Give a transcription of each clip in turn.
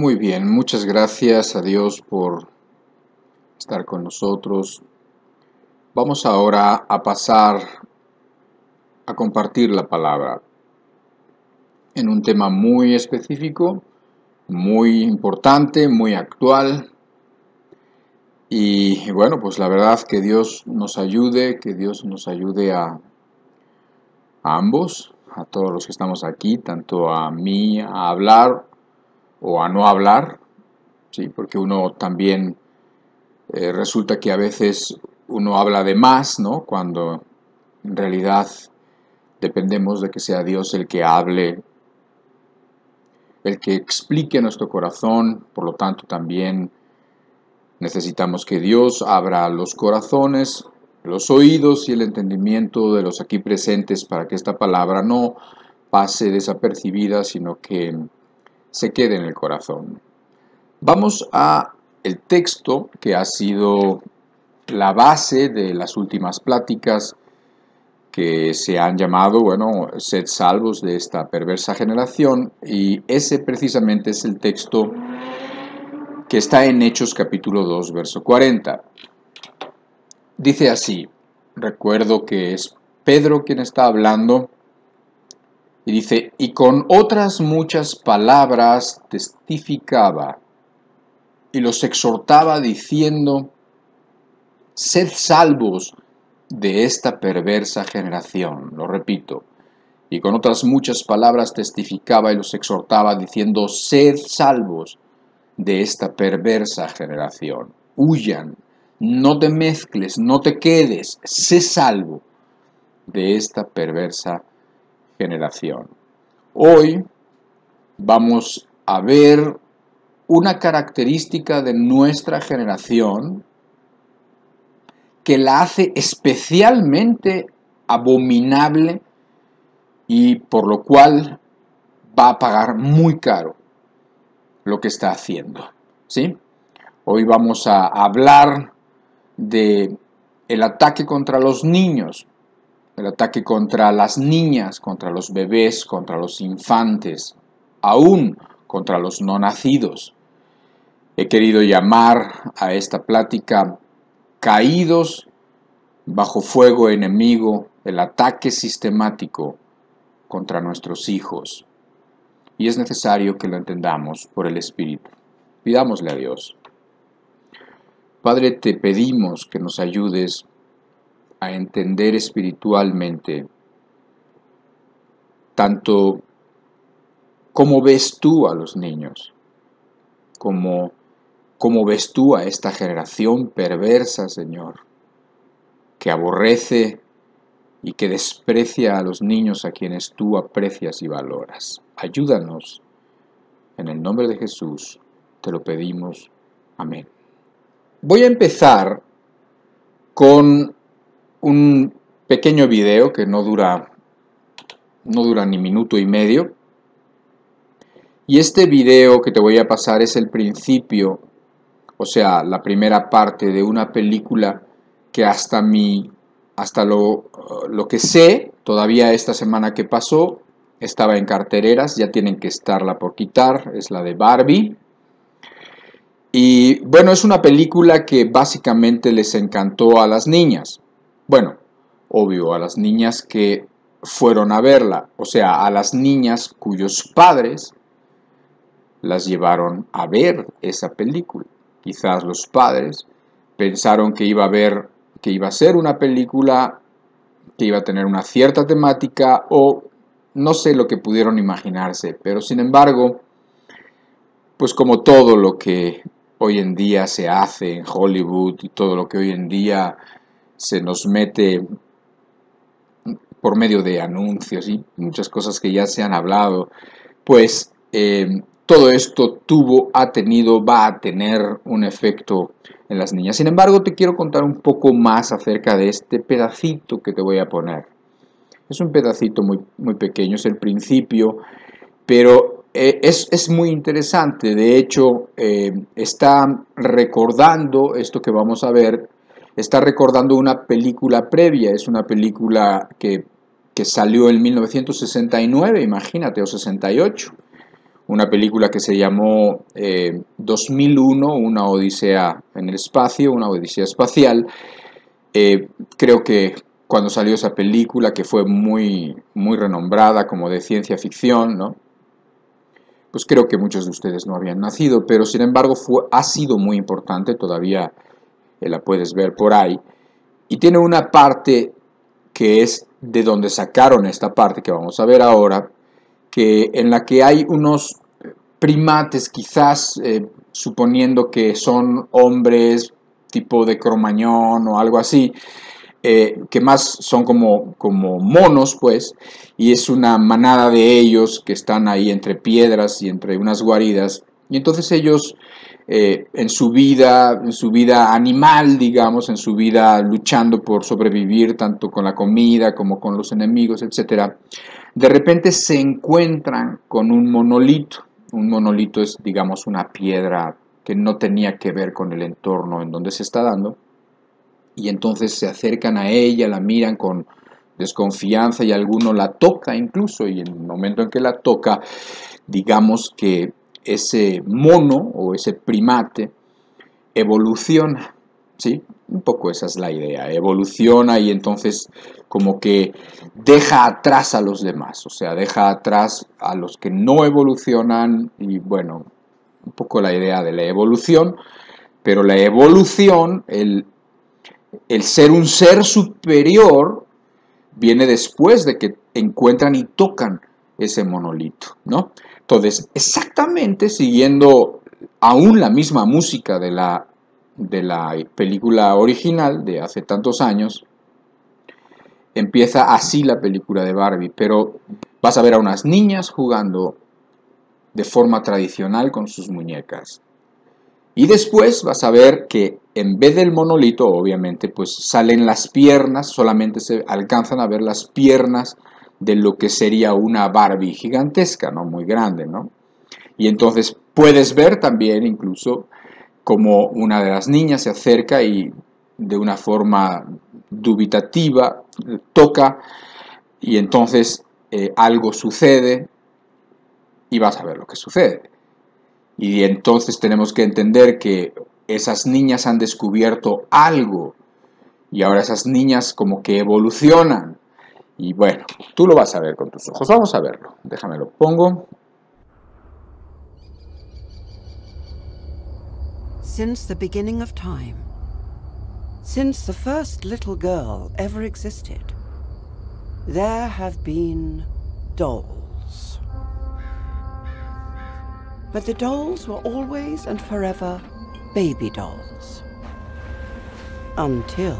Muy bien, muchas gracias a Dios por estar con nosotros. Vamos ahora a pasar a compartir la palabra en un tema muy específico, muy importante, muy actual. Y bueno, pues la verdad que Dios nos ayude, a ambos, a todos los que estamos aquí, tanto a mí a hablar o a no hablar, ¿sí? Porque uno también resulta que a veces uno habla de más, ¿no? Cuando en realidad dependemos de que sea Dios el que hable, el que explique nuestro corazón. Por lo tanto, también necesitamos que Dios abra los corazones, los oídos y el entendimiento de los aquí presentes para que esta palabra no pase desapercibida, sino que se quede en el corazón. Vamos a el texto que ha sido la base de las últimas pláticas que se han llamado, bueno, sed salvos de esta perversa generación, y ese precisamente es el texto que está en Hechos capítulo 2, verso 40. Dice así, recuerdo que es Pedro quien está hablando, y dice, y con otras muchas palabras testificaba, y los exhortaba diciendo, sed salvos de esta perversa generación. Lo repito. Y con otras muchas palabras testificaba y los exhortaba diciendo, sed salvos de esta perversa generación. Huyan, no te mezcles, no te quedes, sé salvo de esta perversa generación. Hoy vamos a ver una característica de nuestra generación que la hace especialmente abominable y por lo cual va a pagar muy caro lo que está haciendo, ¿sí? Hoy vamos a hablar de el ataque contra los niños, el ataque contra las niñas, contra los bebés, contra los infantes, aún contra los no nacidos. He querido llamar a esta plática caídos bajo fuego enemigo, el ataque sistemático contra nuestros hijos. Y es necesario que lo entendamos por el Espíritu. Pidámosle a Dios. Padre, te pedimos que nos ayudes a entender espiritualmente tanto cómo ves tú a los niños, como cómo ves tú a esta generación perversa, Señor, que aborrece y que desprecia a los niños a quienes tú aprecias y valoras. Ayúdanos. En el nombre de Jesús te lo pedimos. Amén. Voy a empezar con un pequeño video que no dura ni minuto y medio. Y este video que te voy a pasar es el principio, o sea, la primera parte de una película que hasta lo que sé, todavía esta semana que pasó, estaba en carteleras, ya tienen que estarla por quitar, es la de Barbie. Y bueno, es una película que básicamente les encantó a las niñas. Bueno, obvio, a las niñas que fueron a verla, o sea, a las niñas cuyos padres las llevaron a ver esa película. Quizás los padres pensaron que iba a ser una película que iba a tener una cierta temática o no sé lo que pudieron imaginarse, pero sin embargo, pues como todo lo que hoy en día se hace en Hollywood y todo lo que hoy en día se nos mete por medio de anuncios y muchas cosas que ya se han hablado, pues todo esto va a tener un efecto en las niñas. Sin embargo, te quiero contar un poco más acerca de este pedacito que te voy a poner. Es un pedacito muy, muy pequeño, es el principio, pero es muy interesante. De hecho, está recordando esto que vamos a ver, está recordando una película previa, es una película que salió en 1969, imagínate, o 68. una película que se llamó 2001, una odisea en el espacio, una odisea espacial. Creo que cuando salió esa película, que fue muy renombrada como de ciencia ficción, ¿no? Pues creo que muchos de ustedes no habían nacido, pero sin embargo ha sido muy importante, todavía la puedes ver por ahí, y tiene una parte que es de donde sacaron esta parte que vamos a ver ahora, en la que hay unos primates, quizás suponiendo que son hombres tipo de Cromañón o algo así, que más son como monos, pues, y es una manada de ellos que están ahí entre piedras y entre unas guaridas, y entonces ellos en su vida animal, digamos, en su vida luchando por sobrevivir tanto con la comida como con los enemigos, etc., de repente se encuentran con un monolito. Un monolito es, digamos, una piedra que no tenía que ver con el entorno en donde se está dando, y entonces se acercan a ella, la miran con desconfianza y alguno la toca incluso, y en el momento en que la toca, digamos que ese mono o ese primate evoluciona, ¿sí? Un poco esa es la idea, evoluciona y entonces como que deja atrás a los demás, o sea, deja atrás a los que no evolucionan, y bueno, un poco la idea de la evolución, pero la evolución, el ser un ser superior, viene después de que encuentran y tocan ese monolito, ¿no? Entonces, exactamente siguiendo aún la misma música de la película original de hace tantos años, empieza así la película de Barbie, pero vas a ver a unas niñas jugando de forma tradicional con sus muñecas. Y después vas a ver que en vez del monolito, obviamente, pues salen las piernas, solamente se alcanzan a ver las piernas de lo que sería una Barbie gigantesca, ¿no? Muy grande, ¿no? Y entonces puedes ver también incluso como una de las niñas se acerca y de una forma dubitativa toca, y entonces algo sucede y vas a ver lo que sucede. Y entonces tenemos que entender que esas niñas han descubierto algo y ahora esas niñas como que evolucionan. Y bueno, tú lo vas a ver con tus ojos. Vamos a verlo. Déjame lo pongo. Since the beginning of time, since the first little girl ever existed, there have been dolls. But the dolls were always and forever baby dolls. Until...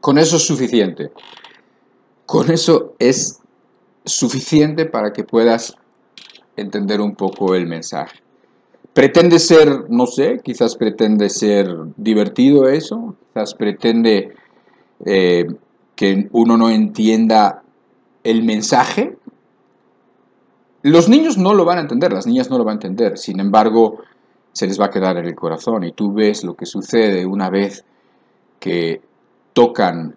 Con eso es suficiente. Con eso es suficiente para que puedas entender un poco el mensaje. Pretende ser, no sé, quizás pretende ser divertido eso, quizás pretende que uno no entienda el mensaje. Los niños no lo van a entender, las niñas no lo van a entender, sin embargo, se les va a quedar en el corazón y tú ves lo que sucede una vez que tocan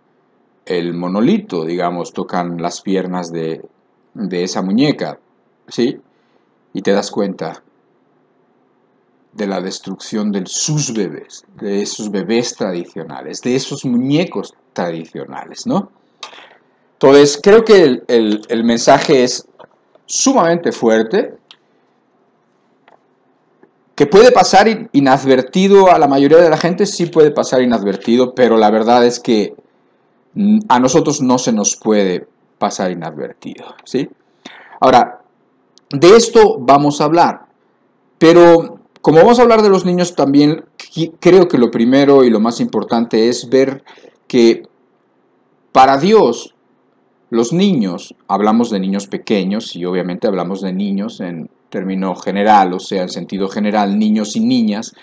el monolito, digamos, tocan las piernas de esa muñeca, ¿sí? Y te das cuenta de la destrucción de sus bebés, de esos bebés tradicionales, de esos muñecos tradicionales, ¿no? Entonces, creo que el mensaje es sumamente fuerte, que puede pasar inadvertido a la mayoría de la gente, sí puede pasar inadvertido, pero la verdad es que a nosotros no se nos puede pasar inadvertido, ¿sí? Ahora, de esto vamos a hablar. Pero como vamos a hablar de los niños también, creo que lo primero y lo más importante es ver que para Dios los niños, hablamos de niños pequeños y obviamente hablamos de niños en término general, o sea, en sentido general, niños y niñas,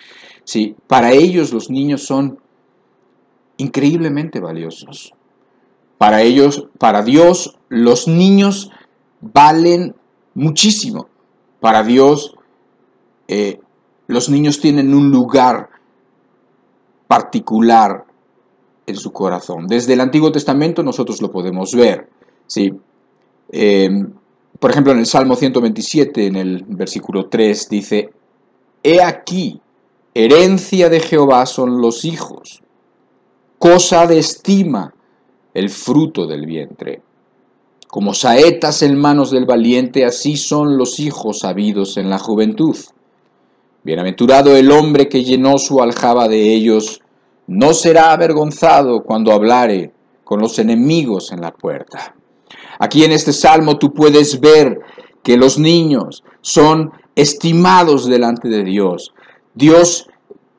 ¿sí? Para ellos los niños son increíblemente valiosos. Para ellos, para Dios, los niños valen muchísimo. Para Dios, los niños tienen un lugar particular en su corazón. Desde el Antiguo Testamento nosotros lo podemos ver, ¿sí? Por ejemplo, en el Salmo 127, en el versículo 3, dice: He aquí, herencia de Jehová son los hijos, cosa de estima el fruto del vientre. Como saetas en manos del valiente, así son los hijos habidos en la juventud. Bienaventurado el hombre que llenó su aljaba de ellos, no será avergonzado cuando hablare con los enemigos en la puerta. Aquí en este salmo tú puedes ver que los niños son estimados delante de Dios. Dios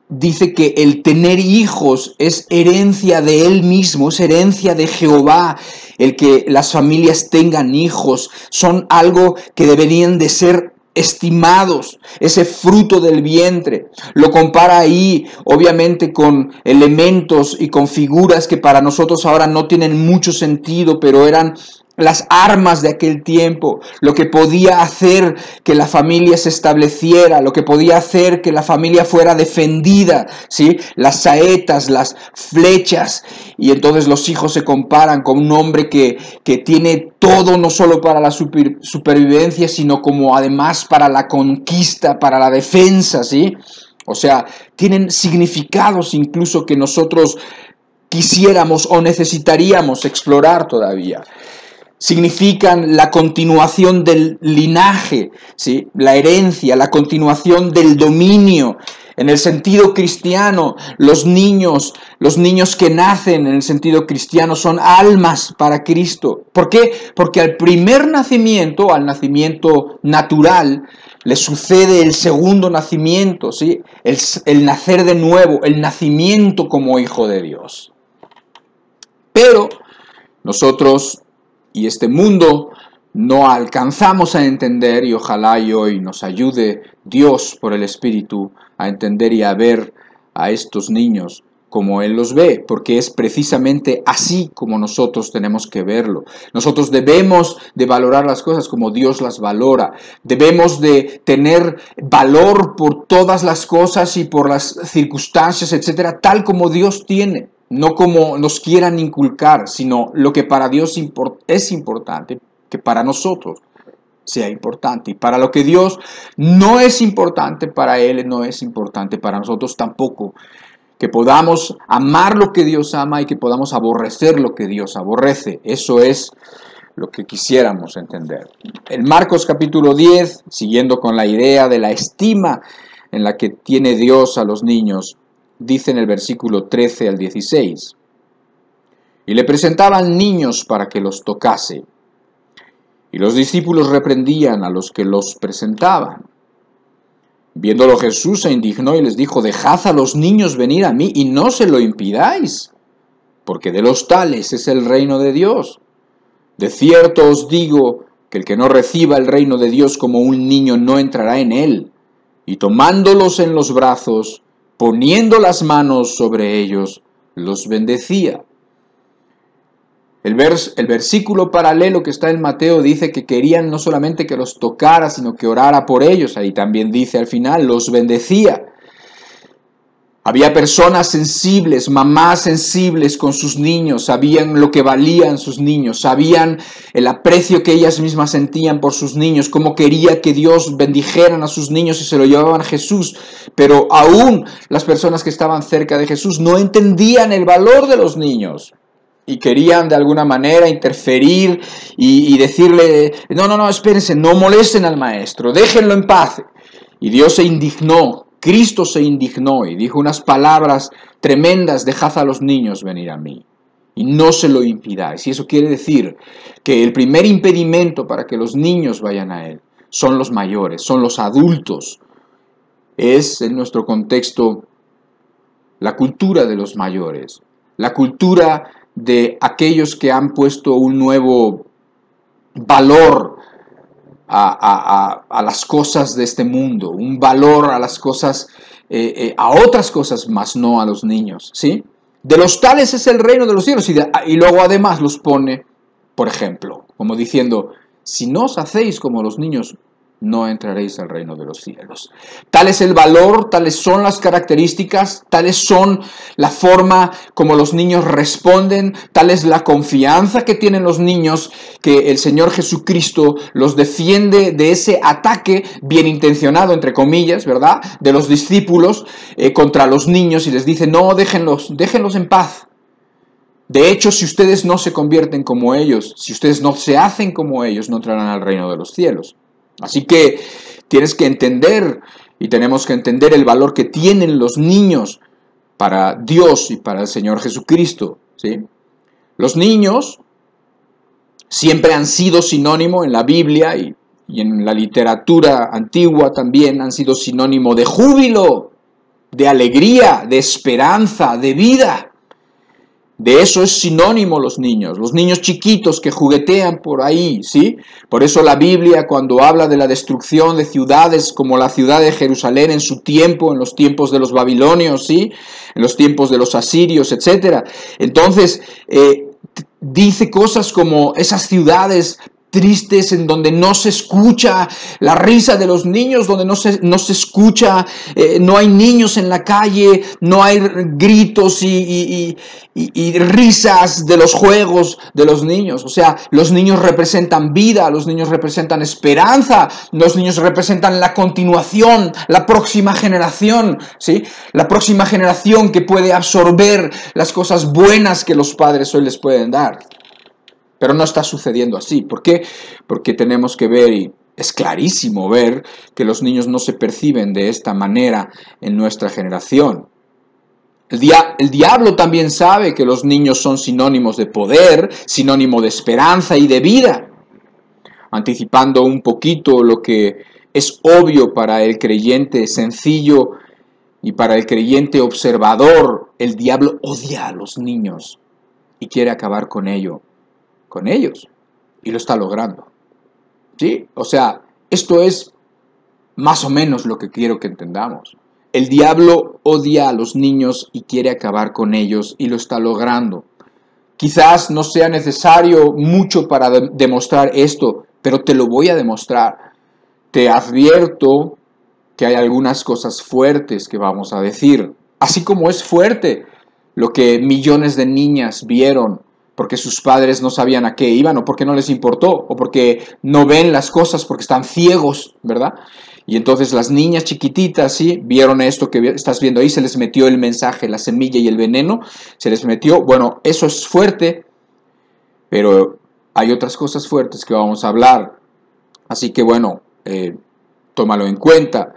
dice que el tener hijos es herencia de Él mismo, es herencia de Jehová. El que las familias tengan hijos son algo que deberían de ser estimados, ese fruto del vientre. Lo compara ahí, obviamente, con elementos y con figuras que para nosotros ahora no tienen mucho sentido, pero eran las armas de aquel tiempo, lo que podía hacer que la familia se estableciera, lo que podía hacer que la familia fuera defendida, ¿sí? Las saetas, las flechas, y entonces los hijos se comparan con un hombre que tiene todo, no solo para la supervivencia, sino como además para la conquista, para la defensa, ¿sí? O sea, tienen significados incluso que nosotros quisiéramos o necesitaríamos explorar todavía. Significan la continuación del linaje, ¿sí? La herencia, la continuación del dominio. En el sentido cristiano, los niños que nacen en el sentido cristiano son almas para Cristo. ¿Por qué? Porque al primer nacimiento, al nacimiento natural, le sucede el segundo nacimiento, ¿sí? El nacer de nuevo, el nacimiento como hijo de Dios. Pero nosotros y este mundo no alcanzamos a entender, y ojalá y hoy nos ayude Dios por el Espíritu a entender y a ver a estos niños como Él los ve, porque es precisamente así como nosotros tenemos que verlo. Nosotros debemos de valorar las cosas como Dios las valora. Debemos de tener valor por todas las cosas y por las circunstancias, etcétera, tal como Dios tiene. No como nos quieran inculcar, sino lo que para Dios es importante, que para nosotros sea importante. Y para lo que Dios no es importante, para Él no es importante, para nosotros tampoco. Que podamos amar lo que Dios ama y que podamos aborrecer lo que Dios aborrece. Eso es lo que quisiéramos entender. En Marcos capítulo 10, siguiendo con la idea de la estima en la que tiene Dios a los niños, dice en el versículo 13 al 16, y le presentaban niños para que los tocase, y los discípulos reprendían a los que los presentaban. Viéndolo Jesús se indignó y les dijo: dejad a los niños venir a mí y no se lo impidáis, porque de los tales es el reino de Dios. De cierto os digo que el que no reciba el reino de Dios como un niño no entrará en él. Y tomándolos en los brazos, poniendo las manos sobre ellos, los bendecía. El versículo paralelo que está en Mateo dice que querían no solamente que los tocara, sino que orara por ellos. Ahí también dice al final, los bendecía. Había personas sensibles, mamás sensibles con sus niños, sabían lo que valían sus niños, sabían el aprecio que ellas mismas sentían por sus niños, cómo quería que Dios bendijeran a sus niños y se lo llevaban a Jesús. Pero aún las personas que estaban cerca de Jesús no entendían el valor de los niños y querían de alguna manera interferir y decirle: no, espérense, no molesten al maestro, déjenlo en paz. Y Dios se indignó. Cristo se indignó y dijo unas palabras tremendas: dejad a los niños venir a mí y no se lo impidáis. Y eso quiere decir que el primer impedimento para que los niños vayan a Él son los mayores, son los adultos. es, en nuestro contexto, la cultura de los mayores, la cultura de aquellos que han puesto un nuevo valor a las cosas de este mundo, un valor a las cosas, a otras cosas, más no a los niños, ¿sí? De los tales es el reino de los cielos, y luego además los pone, por ejemplo, como diciendo, si no os hacéis como los niños, no entraréis al reino de los cielos. Tal es el valor, tales son las características, tales son la forma como los niños responden, tal es la confianza que tienen los niños, que el Señor Jesucristo los defiende de ese ataque bien intencionado, entre comillas, ¿verdad?, de los discípulos contra los niños, y les dice, no, déjenlos en paz. De hecho, si ustedes no se convierten como ellos, si ustedes no se hacen como ellos, no entrarán al reino de los cielos. Así que tienes que entender, y tenemos que entender el valor que tienen los niños para Dios y para el Señor Jesucristo, ¿sí? Los niños siempre han sido sinónimo en la Biblia y en la literatura antigua también han sido sinónimo de júbilo, de alegría, de esperanza, de vida. De eso es sinónimo los niños chiquitos que juguetean por ahí, ¿sí? Por eso la Biblia, cuando habla de la destrucción de ciudades como la ciudad de Jerusalén en su tiempo, en los tiempos de los babilonios, ¿sí?, en los tiempos de los asirios, etc. Entonces, dice cosas como esas ciudades tristes en donde no se escucha la risa de los niños, donde no se escucha, no hay niños en la calle, no hay gritos y risas de los juegos de los niños. O sea, los niños representan vida, los niños representan esperanza, los niños representan la continuación, la próxima generación, ¿sí? La próxima generación que puede absorber las cosas buenas que los padres hoy les pueden dar. Pero no está sucediendo así. ¿Por qué? Porque tenemos que ver, y es clarísimo ver, que los niños no se perciben de esta manera en nuestra generación. El diablo también sabe que los niños son sinónimos de poder, sinónimo de esperanza y de vida. Anticipando un poquito lo que es obvio para el creyente sencillo y para el creyente observador, el diablo odia a los niños y quiere acabar con ellos, y lo está logrando, ¿sí? O sea, esto es más o menos lo que quiero que entendamos. El diablo odia a los niños y quiere acabar con ellos, y lo está logrando. Quizás no sea necesario mucho para demostrar esto, pero te lo voy a demostrar. Te advierto que hay algunas cosas fuertes que vamos a decir, así como es fuerte lo que millones de niñas vieron porque sus padres no sabían a qué iban, o porque no les importó, o porque no ven las cosas porque están ciegos, ¿verdad? Y entonces las niñas chiquititas, ¿sí?, vieron esto que estás viendo ahí, se les metió el mensaje, la semilla y el veneno, se les metió. Bueno, eso es fuerte, pero hay otras cosas fuertes que vamos a hablar. Así que bueno, tómalo en cuenta,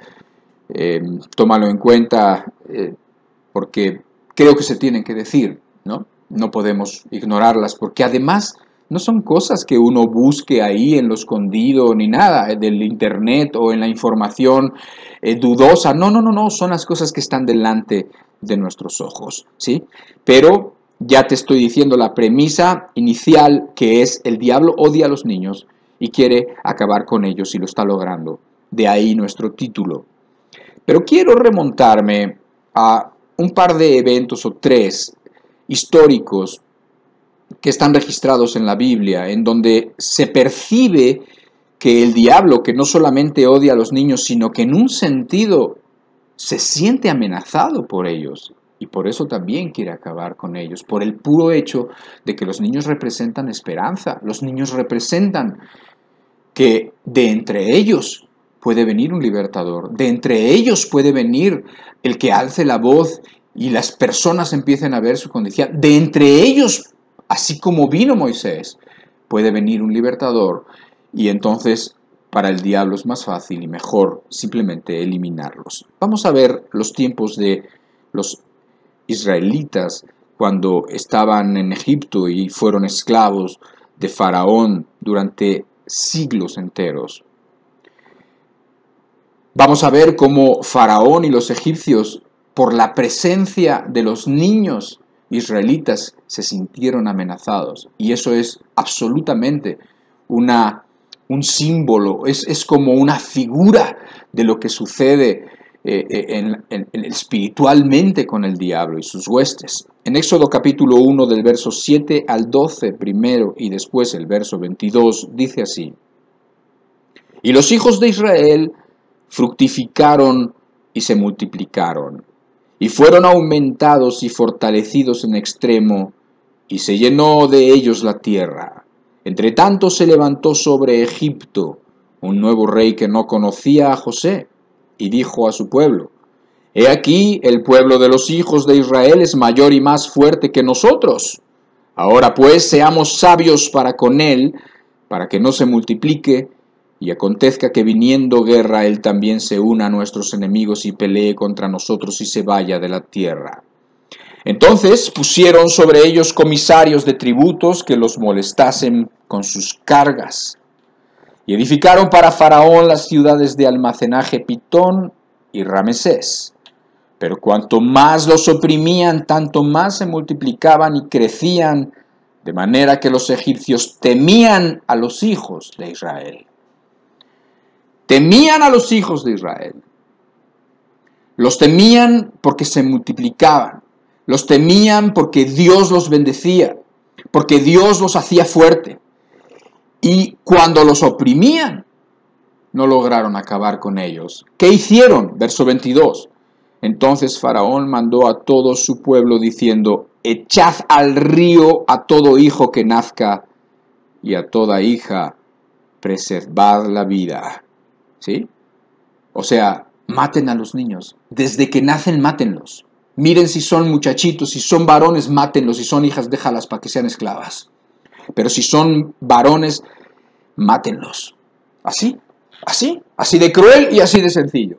porque creo que se tienen que decir, ¿no? No podemos ignorarlas, porque además no son cosas que uno busque ahí en lo escondido ni nada, del internet o en la información dudosa. No, son las cosas que están delante de nuestros ojos, ¿sí? Pero ya te estoy diciendo la premisa inicial, que es el diablo odia a los niños y quiere acabar con ellos, y lo está logrando. De ahí nuestro título. Pero quiero remontarme a un par de eventos, o tres, históricos que están registrados en la Biblia, en donde se percibe que el diablo, que no solamente odia a los niños, sino que en un sentido se siente amenazado por ellos, y por eso también quiere acabar con ellos, por el puro hecho de que los niños representan esperanza, los niños representan que de entre ellos puede venir un libertador, de entre ellos puede venir el que alce la voz y las personas empiecen a ver su condición. De entre ellos, así como vino Moisés, puede venir un libertador, y entonces para el diablo es más fácil y mejor simplemente eliminarlos. Vamos a ver los tiempos de los israelitas cuando estaban en Egipto y fueron esclavos de Faraón durante siglos enteros. Vamos a ver cómo Faraón y los egipcios, por la presencia de los niños israelitas, se sintieron amenazados. Y eso es absolutamente un símbolo, es como una figura de lo que sucede espiritualmente con el diablo y sus huestes. En Éxodo capítulo 1 del verso 7 al 12 primero y después el verso 22 dice así: Y los hijos de Israel fructificaron y se multiplicaron, y fueron aumentados y fortalecidos en extremo, y se llenó de ellos la tierra. Entre tanto se levantó sobre Egipto un nuevo rey que no conocía a José, y dijo a su pueblo: He aquí, el pueblo de los hijos de Israel es mayor y más fuerte que nosotros. Ahora pues seamos sabios para con él, para que no se multiplique, y acontezca que viniendo guerra él también se una a nuestros enemigos y pelee contra nosotros y se vaya de la tierra. Entonces pusieron sobre ellos comisarios de tributos que los molestasen con sus cargas. Y edificaron para Faraón las ciudades de almacenaje Pitón y Ramesés. Pero cuanto más los oprimían, tanto más se multiplicaban y crecían, de manera que los egipcios temían a los hijos de Israel. Temían a los hijos de Israel. Los temían porque se multiplicaban. Los temían porque Dios los bendecía, porque Dios los hacía fuerte. Y cuando los oprimían, no lograron acabar con ellos. ¿Qué hicieron? Verso 22. Entonces Faraón mandó a todo su pueblo diciendo: Echad al río a todo hijo que nazca, y a toda hija preservad la vida. ¿Sí? O sea, maten a los niños. Desde que nacen, mátenlos. Miren si son muchachitos, si son varones, mátenlos. Si son hijas, déjalas para que sean esclavas. Pero si son varones, mátenlos. Así de cruel y así de sencillo.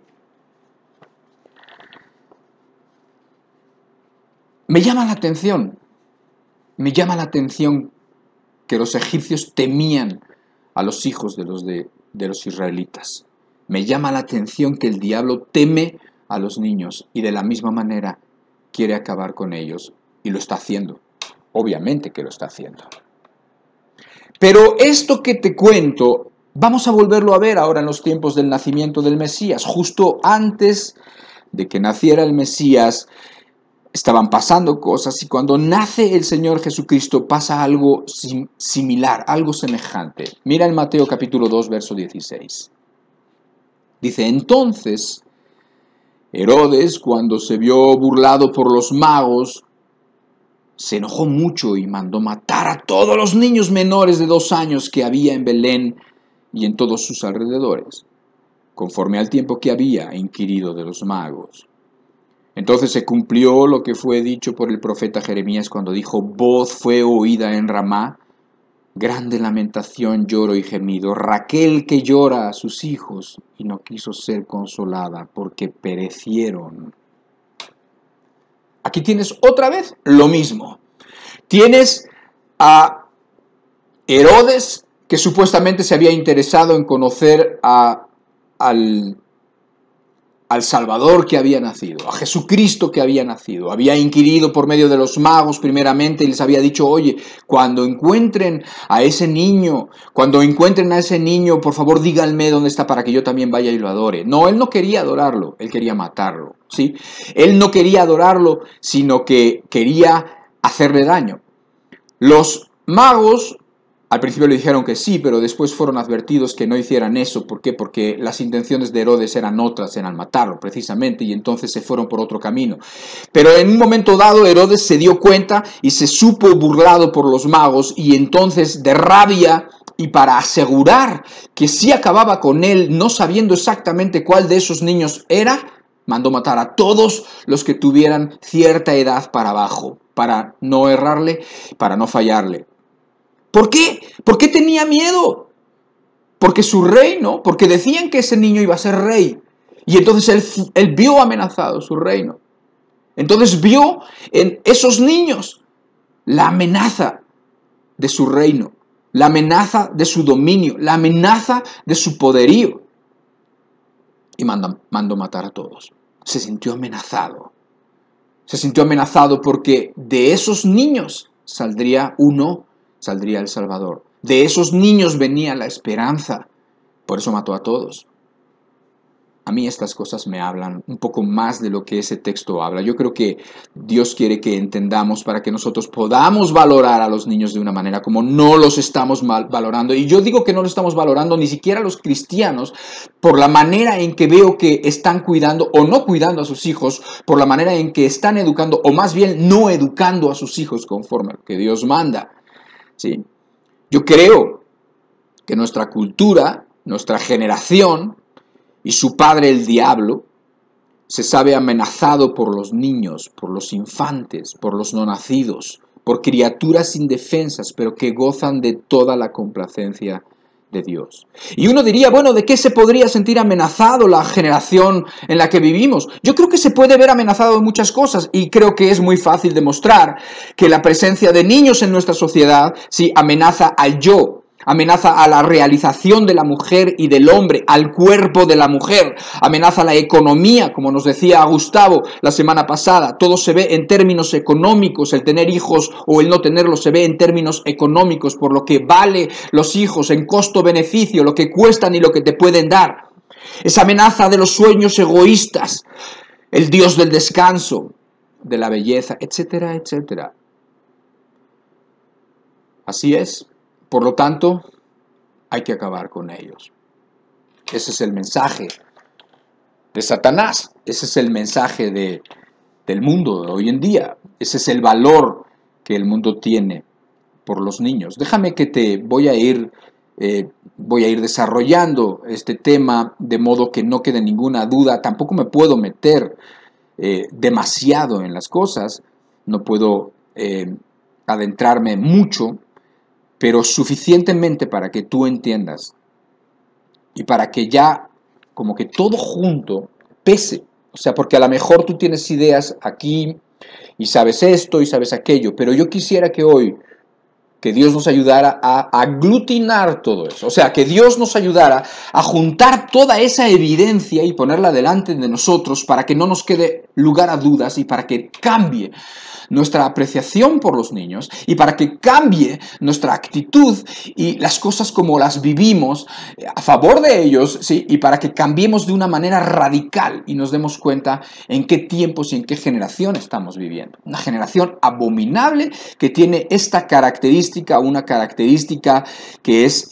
Me llama la atención que los egipcios temían a los hijos de los israelitas. Me llama la atención que el diablo teme a los niños y de la misma manera quiere acabar con ellos. Y lo está haciendo. Obviamente que lo está haciendo. Pero esto que te cuento, vamos a volverlo a ver ahora en los tiempos del nacimiento del Mesías. Justo antes de que naciera el Mesías, estaban pasando cosas, y cuando nace el Señor Jesucristo pasa algo similar, algo semejante. Mira en Mateo capítulo 2, verso 16. Dice: Entonces Herodes, cuando se vio burlado por los magos, se enojó mucho y mandó matar a todos los niños menores de 2 años que había en Belén y en todos sus alrededores, conforme al tiempo que había inquirido de los magos. Entonces se cumplió lo que fue dicho por el profeta Jeremías cuando dijo: Voz fue oída en Ramá, grande lamentación, lloro y gemido. Raquel que llora a sus hijos y no quiso ser consolada porque perecieron. Aquí tienes otra vez lo mismo. Tienes a Herodes, que supuestamente se había interesado en conocer al Salvador que había nacido, a Jesucristo que había nacido. Había inquirido por medio de los magos primeramente y les había dicho: oye, cuando encuentren a ese niño, por favor díganme dónde está para que yo también vaya y lo adore. No, él no quería adorarlo, él quería matarlo, ¿sí? Él no quería adorarlo, sino que quería hacerle daño. Los magos al principio le dijeron que sí, pero después fueron advertidos que no hicieran eso. ¿Por qué? Porque las intenciones de Herodes eran otras, eran matarlo precisamente, y entonces se fueron por otro camino. Pero en un momento dado Herodes se dio cuenta y se supo burlado por los magos, y entonces de rabia y para asegurar que sí acababa con él, no sabiendo exactamente cuál de esos niños era, mandó matar a todos los que tuvieran cierta edad para abajo, para no errarle, para no fallarle. ¿Por qué? ¿Por qué tenía miedo? Porque su reino, porque decían que ese niño iba a ser rey. Y entonces él vio amenazado su reino. Entonces vio en esos niños la amenaza de su reino, la amenaza de su dominio, la amenaza de su poderío. y mandó matar a todos. Se sintió amenazado. Se sintió amenazado porque de esos niños saldría el Salvador. De esos niños venía la esperanza. Por eso mató a todos. A mí estas cosas me hablan un poco más de lo que ese texto habla. Yo creo que Dios quiere que entendamos para que nosotros podamos valorar a los niños de una manera como no los estamos valorando. Y yo digo que no lo estamos valorando ni siquiera los cristianos por la manera en que veo que están cuidando o no cuidando a sus hijos, por la manera en que están educando o más bien no educando a sus hijos conforme a lo que Dios manda. ¿Sí? Yo creo que nuestra cultura, nuestra generación, y su padre el diablo se sabe amenazado por los niños, por los infantes, por los no nacidos, por criaturas indefensas, pero que gozan de toda la complacencia de Dios. Y uno diría, bueno, ¿de qué se podría sentir amenazado la generación en la que vivimos? Yo creo que se puede ver amenazado en muchas cosas y creo que es muy fácil demostrar que la presencia de niños en nuestra sociedad sí amenaza al yo. Amenaza a la realización de la mujer y del hombre, al cuerpo de la mujer. Amenaza la economía, como nos decía Gustavo la semana pasada. Todo se ve en términos económicos. El tener hijos o el no tenerlos se ve en términos económicos, por lo que vale los hijos en costo-beneficio, lo que cuestan y lo que te pueden dar. Esa amenaza de los sueños egoístas, el Dios del descanso, de la belleza, etcétera, etcétera. Así es. Por lo tanto, hay que acabar con ellos. Ese es el mensaje de Satanás. Ese es el mensaje del mundo de hoy en día. Ese es el valor que el mundo tiene por los niños. Déjame que te voy a ir desarrollando este tema de modo que no quede ninguna duda. Tampoco me puedo meter demasiado en las cosas. No puedo adentrarme mucho, pero suficientemente para que tú entiendas y para que ya como que todo junto pese. O sea, porque a lo mejor tú tienes ideas aquí y sabes esto y sabes aquello, pero yo quisiera que hoy, que Dios nos ayudara a aglutinar todo eso. O sea, que Dios nos ayudara a juntar toda esa evidencia y ponerla delante de nosotros para que no nos quede lugar a dudas y para que cambie nuestra apreciación por los niños y para que cambie nuestra actitud y las cosas como las vivimos a favor de ellos, ¿sí? Y para que cambiemos de una manera radical y nos demos cuenta en qué tiempos y en qué generación estamos viviendo. Una generación abominable que tiene esta característica, una característica que es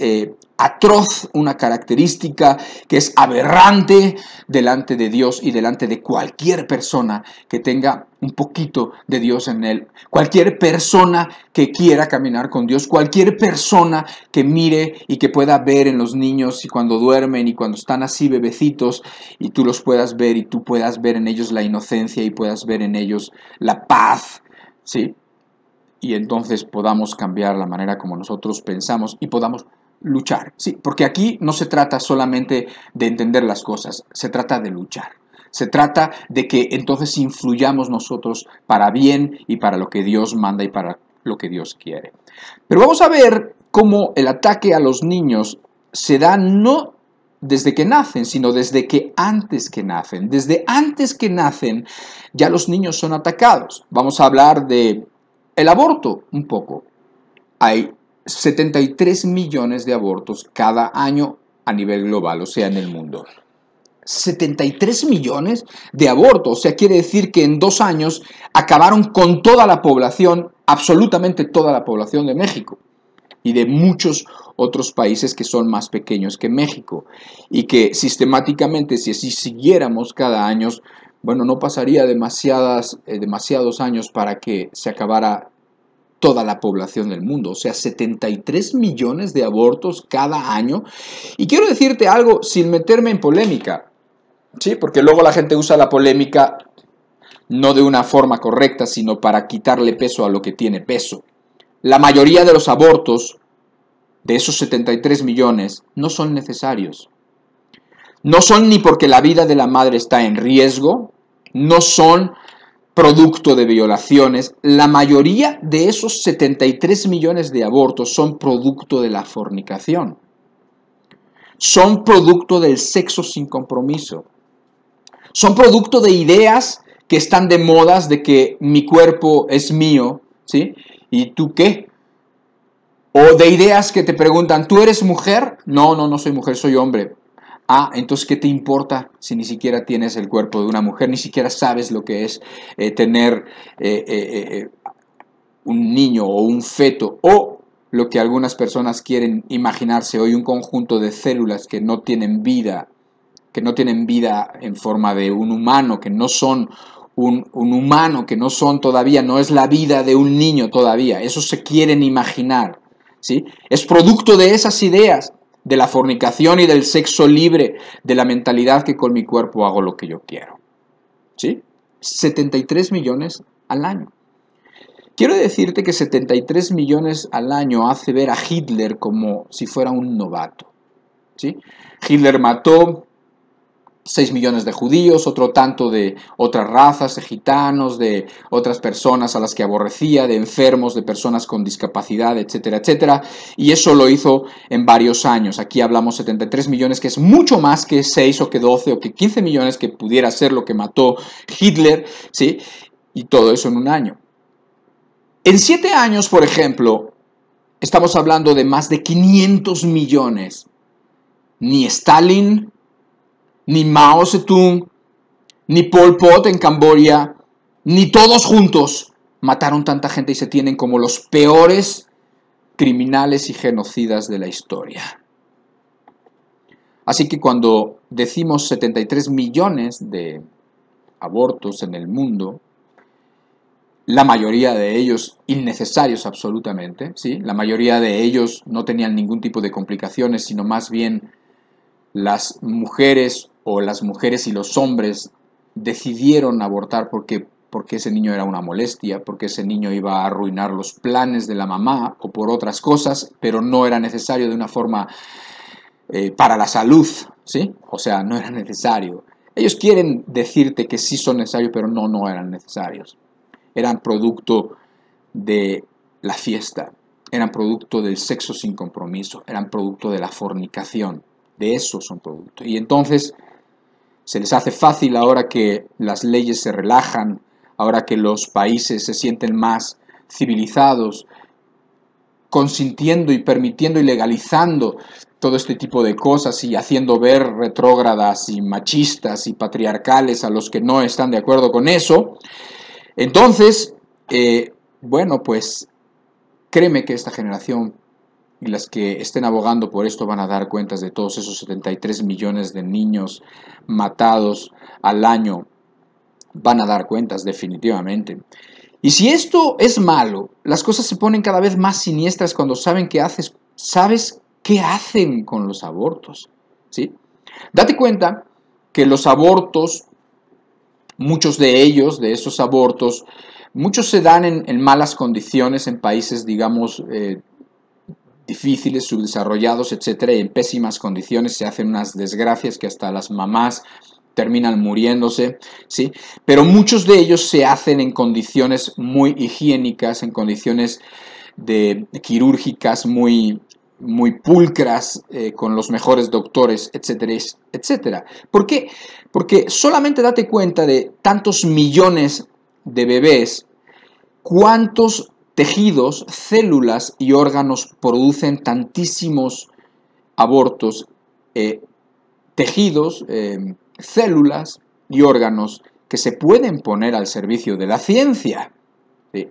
atroz, una característica que es aberrante delante de Dios y delante de cualquier persona que tenga un poquito de Dios en él. Cualquier persona que quiera caminar con Dios, cualquier persona que mire y que pueda ver en los niños y cuando duermen y cuando están así bebecitos y tú los puedas ver y tú puedas ver en ellos la inocencia y puedas ver en ellos la paz, ¿sí? Y entonces podamos cambiar la manera como nosotros pensamos y podamos luchar, sí, porque aquí no se trata solamente de entender las cosas, se trata de luchar. Se trata de que entonces influyamos nosotros para bien y para lo que Dios manda y para lo que Dios quiere. Pero vamos a ver cómo el ataque a los niños se da no desde que nacen, sino desde que antes que nacen. Desde antes que nacen ya los niños son atacados. Vamos a hablar de el aborto un poco. Hay 73 millones de abortos cada año a nivel global, o sea, en el mundo. 73 millones de abortos, o sea, quiere decir que en 2 años acabaron con toda la población, absolutamente toda la población de México y de muchos otros países que son más pequeños que México y que sistemáticamente, si así siguiéramos cada año, bueno, no pasaría demasiados años para que se acabara toda la población del mundo, o sea, 73 millones de abortos cada año. Y quiero decirte algo sin meterme en polémica, ¿sí? Porque luego la gente usa la polémica no de una forma correcta, sino para quitarle peso a lo que tiene peso. La mayoría de los abortos, de esos 73 millones, no son necesarios. No son ni porque la vida de la madre está en riesgo, no son producto de violaciones. La mayoría de esos 73 millones de abortos son producto de la fornicación. Son producto del sexo sin compromiso. Son producto de ideas que están de modas de que mi cuerpo es mío, ¿sí? ¿Y tú qué? O de ideas que te preguntan, ¿tú eres mujer? No, no soy mujer, soy hombre. Ah, entonces, ¿qué te importa si ni siquiera tienes el cuerpo de una mujer? Ni siquiera sabes lo que es tener un niño o un feto, o lo que algunas personas quieren imaginarse hoy, un conjunto de células que no tienen vida en forma de un humano, que no son un humano, que no son todavía, no es la vida de un niño todavía. Eso se quieren imaginar, ¿sí? Es producto de esas ideas, de la fornicación y del sexo libre, de la mentalidad que con mi cuerpo hago lo que yo quiero, ¿sí? 73 millones al año. Quiero decirte que 73 millones al año hace ver a Hitler como si fuera un novato, ¿sí? Hitler mató 6 millones de judíos, otro tanto de otras razas, de gitanos, de otras personas a las que aborrecía, de enfermos, de personas con discapacidad, etcétera, etcétera. Y eso lo hizo en varios años. Aquí hablamos 73 millones, que es mucho más que 6 o que 12 o que 15 millones, que pudiera ser lo que mató Hitler, ¿sí? Y todo eso en un año. En 7 años, por ejemplo, estamos hablando de más de 500 millones. Ni Stalin, ni Mao Zedong, ni Pol Pot en Camboya, ni todos juntos mataron tanta gente y se tienen como los peores criminales y genocidas de la historia. Así que cuando decimos 73 millones de abortos en el mundo, la mayoría de ellos innecesarios absolutamente, ¿sí? La mayoría de ellos no tenían ningún tipo de complicaciones, sino más bien las mujeres y los hombres decidieron abortar porque ese niño era una molestia, porque ese niño iba a arruinar los planes de la mamá o por otras cosas, pero no era necesario de una forma para la salud, ¿sí? O sea, no era necesario. Ellos quieren decirte que sí son necesarios, pero no eran necesarios. Eran producto de la fiesta, eran producto del sexo sin compromiso, eran producto de la fornicación. De eso son productos. Y entonces se les hace fácil ahora que las leyes se relajan, ahora que los países se sienten más civilizados, consintiendo y permitiendo y legalizando todo este tipo de cosas y haciendo ver retrógradas y machistas y patriarcales a los que no están de acuerdo con eso. Entonces, bueno, pues créeme que esta generación y las que estén abogando por esto van a dar cuentas de todos esos 73 millones de niños matados al año. Van a dar cuentas definitivamente. Y si esto es malo, las cosas se ponen cada vez más siniestras cuando sabes qué hacen con los abortos, ¿sí? Date cuenta que los abortos, muchos de ellos, de esos abortos, muchos se dan en malas condiciones, en países, digamos, difíciles, subdesarrollados, etcétera, y en pésimas condiciones. Se hacen unas desgracias que hasta las mamás terminan muriéndose, ¿sí? Pero muchos de ellos se hacen en condiciones muy higiénicas, en condiciones quirúrgicas muy pulcras, con los mejores doctores, etcétera, etcétera. ¿Por qué? Porque solamente date cuenta de tantos millones de bebés, cuántos tejidos, células y órganos producen tantísimos abortos, tejidos, células y órganos que se pueden poner al servicio de la ciencia, ¿sí?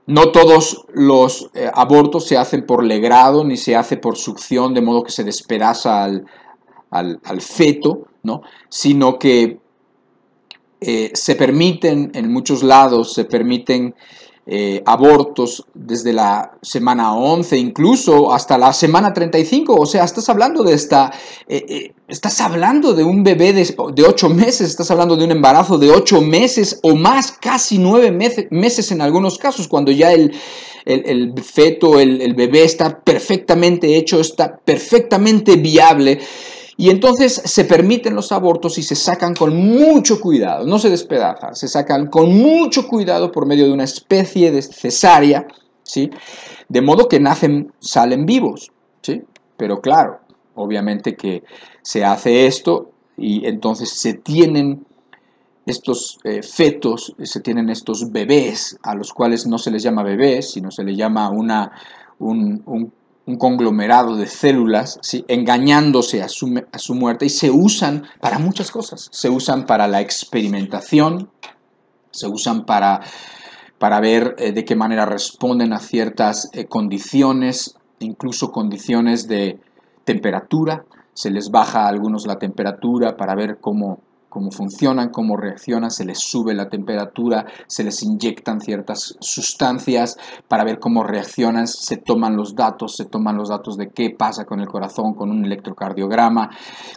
No todos los abortos se hacen por legrado ni se hace por succión, de modo que se despedaza al feto, ¿no? Sino que se permiten, en muchos lados, se permiten abortos desde la semana 11, incluso hasta la semana 35, o sea, estás hablando de un bebé de 8 meses, estás hablando de un embarazo de 8 meses o más, casi 9 meses en algunos casos, cuando ya el feto, el bebé está perfectamente hecho, está perfectamente viable. Y entonces se permiten los abortos y se sacan con mucho cuidado, no se despedazan, se sacan con mucho cuidado por medio de una especie de cesárea, ¿sí? De modo que salen vivos, ¿sí? Pero claro, obviamente que se hace esto y entonces se tienen fetos, se tienen estos bebés, a los cuales no se les llama bebés, sino se les llama un conglomerado de células, ¿sí? Engañándose a su muerte, y se usan para muchas cosas. Se usan para la experimentación, se usan para ver de qué manera responden a ciertas condiciones, incluso condiciones de temperatura. Se les baja a algunos la temperatura para ver cómo funcionan, cómo reaccionan, se les sube la temperatura, se les inyectan ciertas sustancias para ver cómo reaccionan, se toman los datos de qué pasa con el corazón, con un electrocardiograma,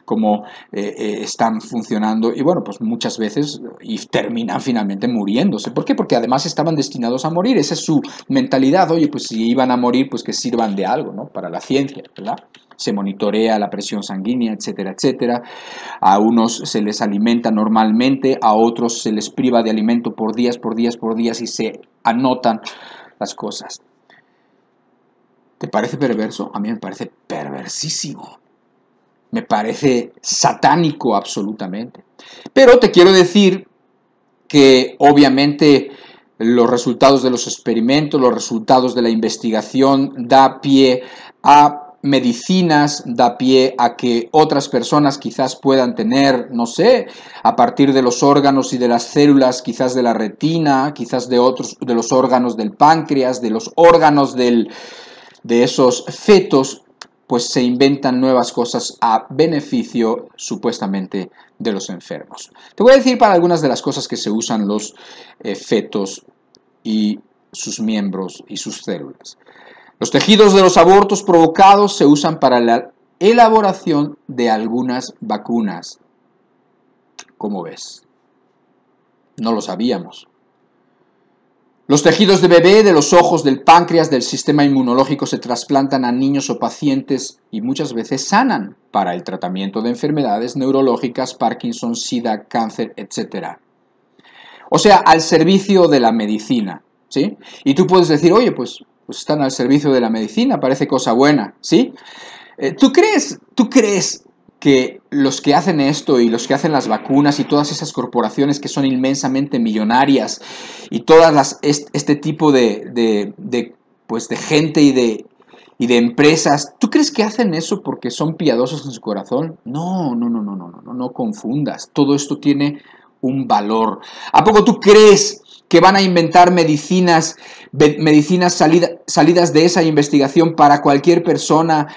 cómo están funcionando, y bueno, pues muchas veces y terminan finalmente muriéndose. ¿Por qué? Porque además estaban destinados a morir, esa es su mentalidad. Oye, pues si iban a morir, pues que sirvan de algo, ¿no? Para la ciencia, ¿verdad? Se monitorea la presión sanguínea, etcétera, etcétera. A unos se les alimenta normalmente, a otros se les priva de alimento por días y se anotan las cosas. ¿Te parece perverso? A mí me parece perversísimo. Me parece satánico absolutamente. Pero te quiero decir que obviamente los resultados de los experimentos, los resultados de la investigación da pie a medicinas, da pie a que otras personas quizás puedan tener, no sé, a partir de los órganos y de las células, quizás de la retina, quizás de los órganos del páncreas, de los órganos de esos fetos, pues se inventan nuevas cosas a beneficio supuestamente de los enfermos. Te voy a decir para algunas de las cosas que se usan los fetos y sus miembros y sus células. Los tejidos de los abortos provocados se usan para la elaboración de algunas vacunas. ¿Cómo ves? No lo sabíamos. Los tejidos de bebé, de los ojos, del páncreas, del sistema inmunológico se trasplantan a niños o pacientes y muchas veces sanan para el tratamiento de enfermedades neurológicas, Parkinson, SIDA, cáncer, etc. O sea, al servicio de la medicina, ¿sí? Y tú puedes decir, oye, pues están al servicio de la medicina, parece cosa buena, ¿sí? ¿Tú crees que los que hacen esto y los que hacen las vacunas y todas esas corporaciones que son inmensamente millonarias y todas este tipo de gente y de empresas, ¿tú crees que hacen eso porque son piadosos en su corazón? No confundas. Todo esto tiene un valor. ¿A poco tú crees que van a inventar medicinas salidas de esa investigación para cualquier persona?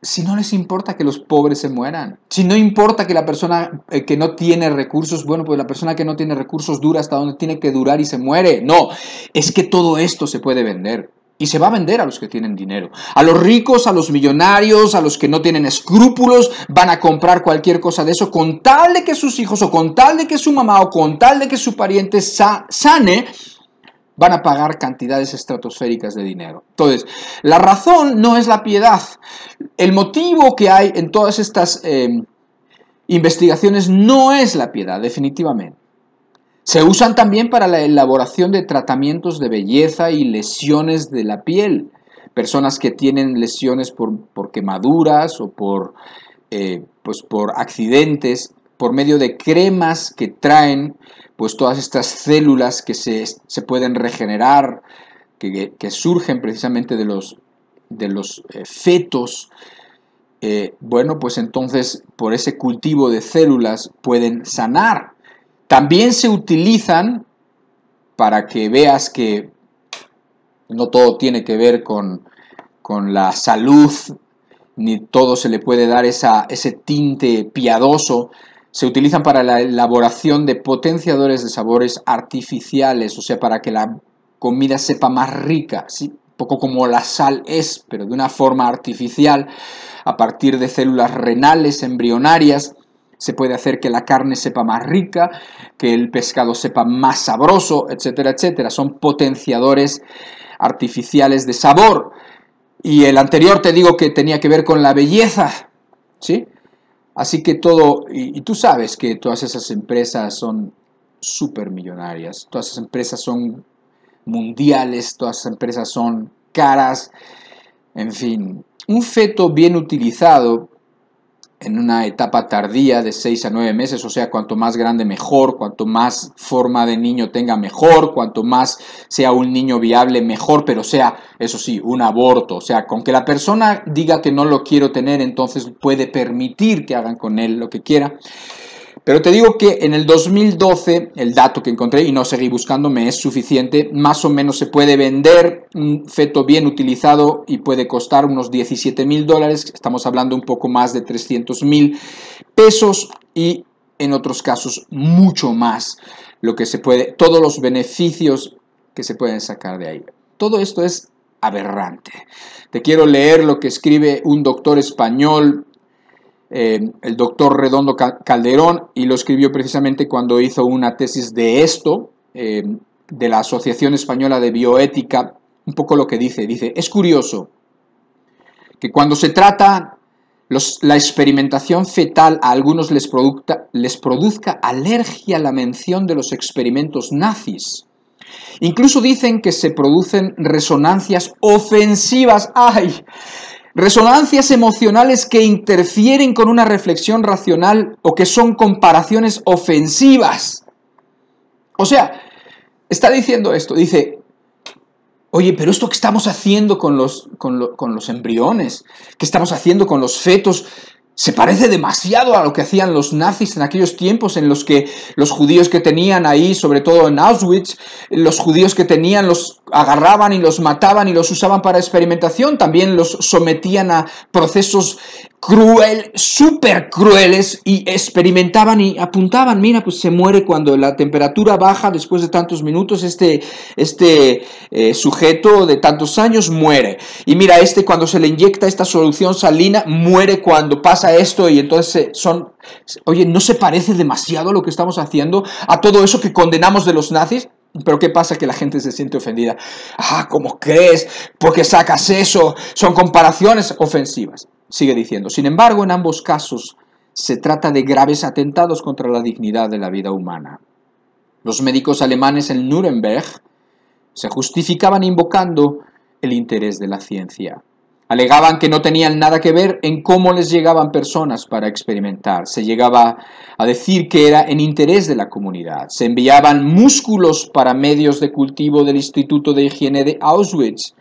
Si no les importa que los pobres se mueran, si no importa que la persona que no tiene recursos, bueno, pues la persona que no tiene recursos dura hasta donde tiene que durar y se muere. No, es que todo esto se puede vender. Y se va a vender a los que tienen dinero. A los ricos, a los millonarios, a los que no tienen escrúpulos, van a comprar cualquier cosa de eso con tal de que sus hijos, o con tal de que su mamá, o con tal de que su pariente sane, van a pagar cantidades estratosféricas de dinero. Entonces, la razón no es la piedad. El motivo que hay en todas estas investigaciones no es la piedad, definitivamente. Se usan también para la elaboración de tratamientos de belleza y lesiones de la piel. Personas que tienen lesiones por quemaduras o por accidentes, por medio de cremas que traen pues todas estas células que se pueden regenerar, que surgen precisamente de los fetos. Bueno, pues entonces por ese cultivo de células pueden sanar. También se utilizan, para que veas que no todo tiene que ver con la salud, ni todo se le puede dar ese tinte piadoso, se utilizan para la elaboración de potenciadores de sabores artificiales, o sea, para que la comida sepa más rica, ¿sí? Un poco como la sal es, pero de una forma artificial, a partir de células renales embrionarias. Se puede hacer que la carne sepa más rica, que el pescado sepa más sabroso, etcétera, etcétera. Son potenciadores artificiales de sabor. Y el anterior te digo que tenía que ver con la belleza, ¿sí? Así que todo, y tú sabes que todas esas empresas son súper millonarias, todas esas empresas son mundiales, todas esas empresas son caras, en fin. Un feto bien utilizado en una etapa tardía de 6 a 9 meses, o sea, cuanto más grande mejor, cuanto más forma de niño tenga mejor, cuanto más sea un niño viable mejor, pero sea, eso sí, un aborto, o sea, con que la persona diga que no lo quiero tener, entonces puede permitir que hagan con él lo que quiera. Pero te digo que en el 2012, el dato que encontré, y no seguí buscando, me es suficiente, más o menos se puede vender un feto bien utilizado y puede costar unos $17,000, estamos hablando un poco más de 300,000 pesos y en otros casos mucho más, lo que se puede, todos los beneficios que se pueden sacar de ahí. Todo esto es aberrante. Te quiero leer lo que escribe un doctor español, el doctor Redondo Calderón, y lo escribió precisamente cuando hizo una tesis de esto, de la Asociación Española de Bioética. Un poco lo que dice, es curioso que cuando se trata la experimentación fetal a algunos les produzca alergia a la mención de los experimentos nazis. Incluso dicen que se producen resonancias ofensivas. ¡Ay! Resonancias emocionales que interfieren con una reflexión racional o que son comparaciones ofensivas. O sea, está diciendo esto, dice, oye, pero esto que estamos haciendo con los embriones, que estamos haciendo con los fetos, se parece demasiado a lo que hacían los nazis en aquellos tiempos en los que los judíos que tenían ahí, sobre todo en Auschwitz, los judíos que tenían los agarraban y los mataban y los usaban para experimentación, también los sometían a procesos súper crueles y experimentaban y apuntaban, mira, pues se muere cuando la temperatura baja después de tantos minutos, este sujeto de tantos años muere. Y mira, cuando se le inyecta esta solución salina, muere cuando pasa esto y entonces oye, ¿no se parece demasiado a lo que estamos haciendo? A todo eso que condenamos de los nazis. Pero ¿qué pasa? Que la gente se siente ofendida. Ah, ¿cómo crees? ¿Por qué sacas eso? Son comparaciones ofensivas. Sigue diciendo, sin embargo, en ambos casos se trata de graves atentados contra la dignidad de la vida humana. Los médicos alemanes en Nuremberg se justificaban invocando el interés de la ciencia. Alegaban que no tenían nada que ver en cómo les llegaban personas para experimentar. Se llegaba a decir que era en interés de la comunidad. Se enviaban músculos para medios de cultivo del Instituto de Higiene de Auschwitz,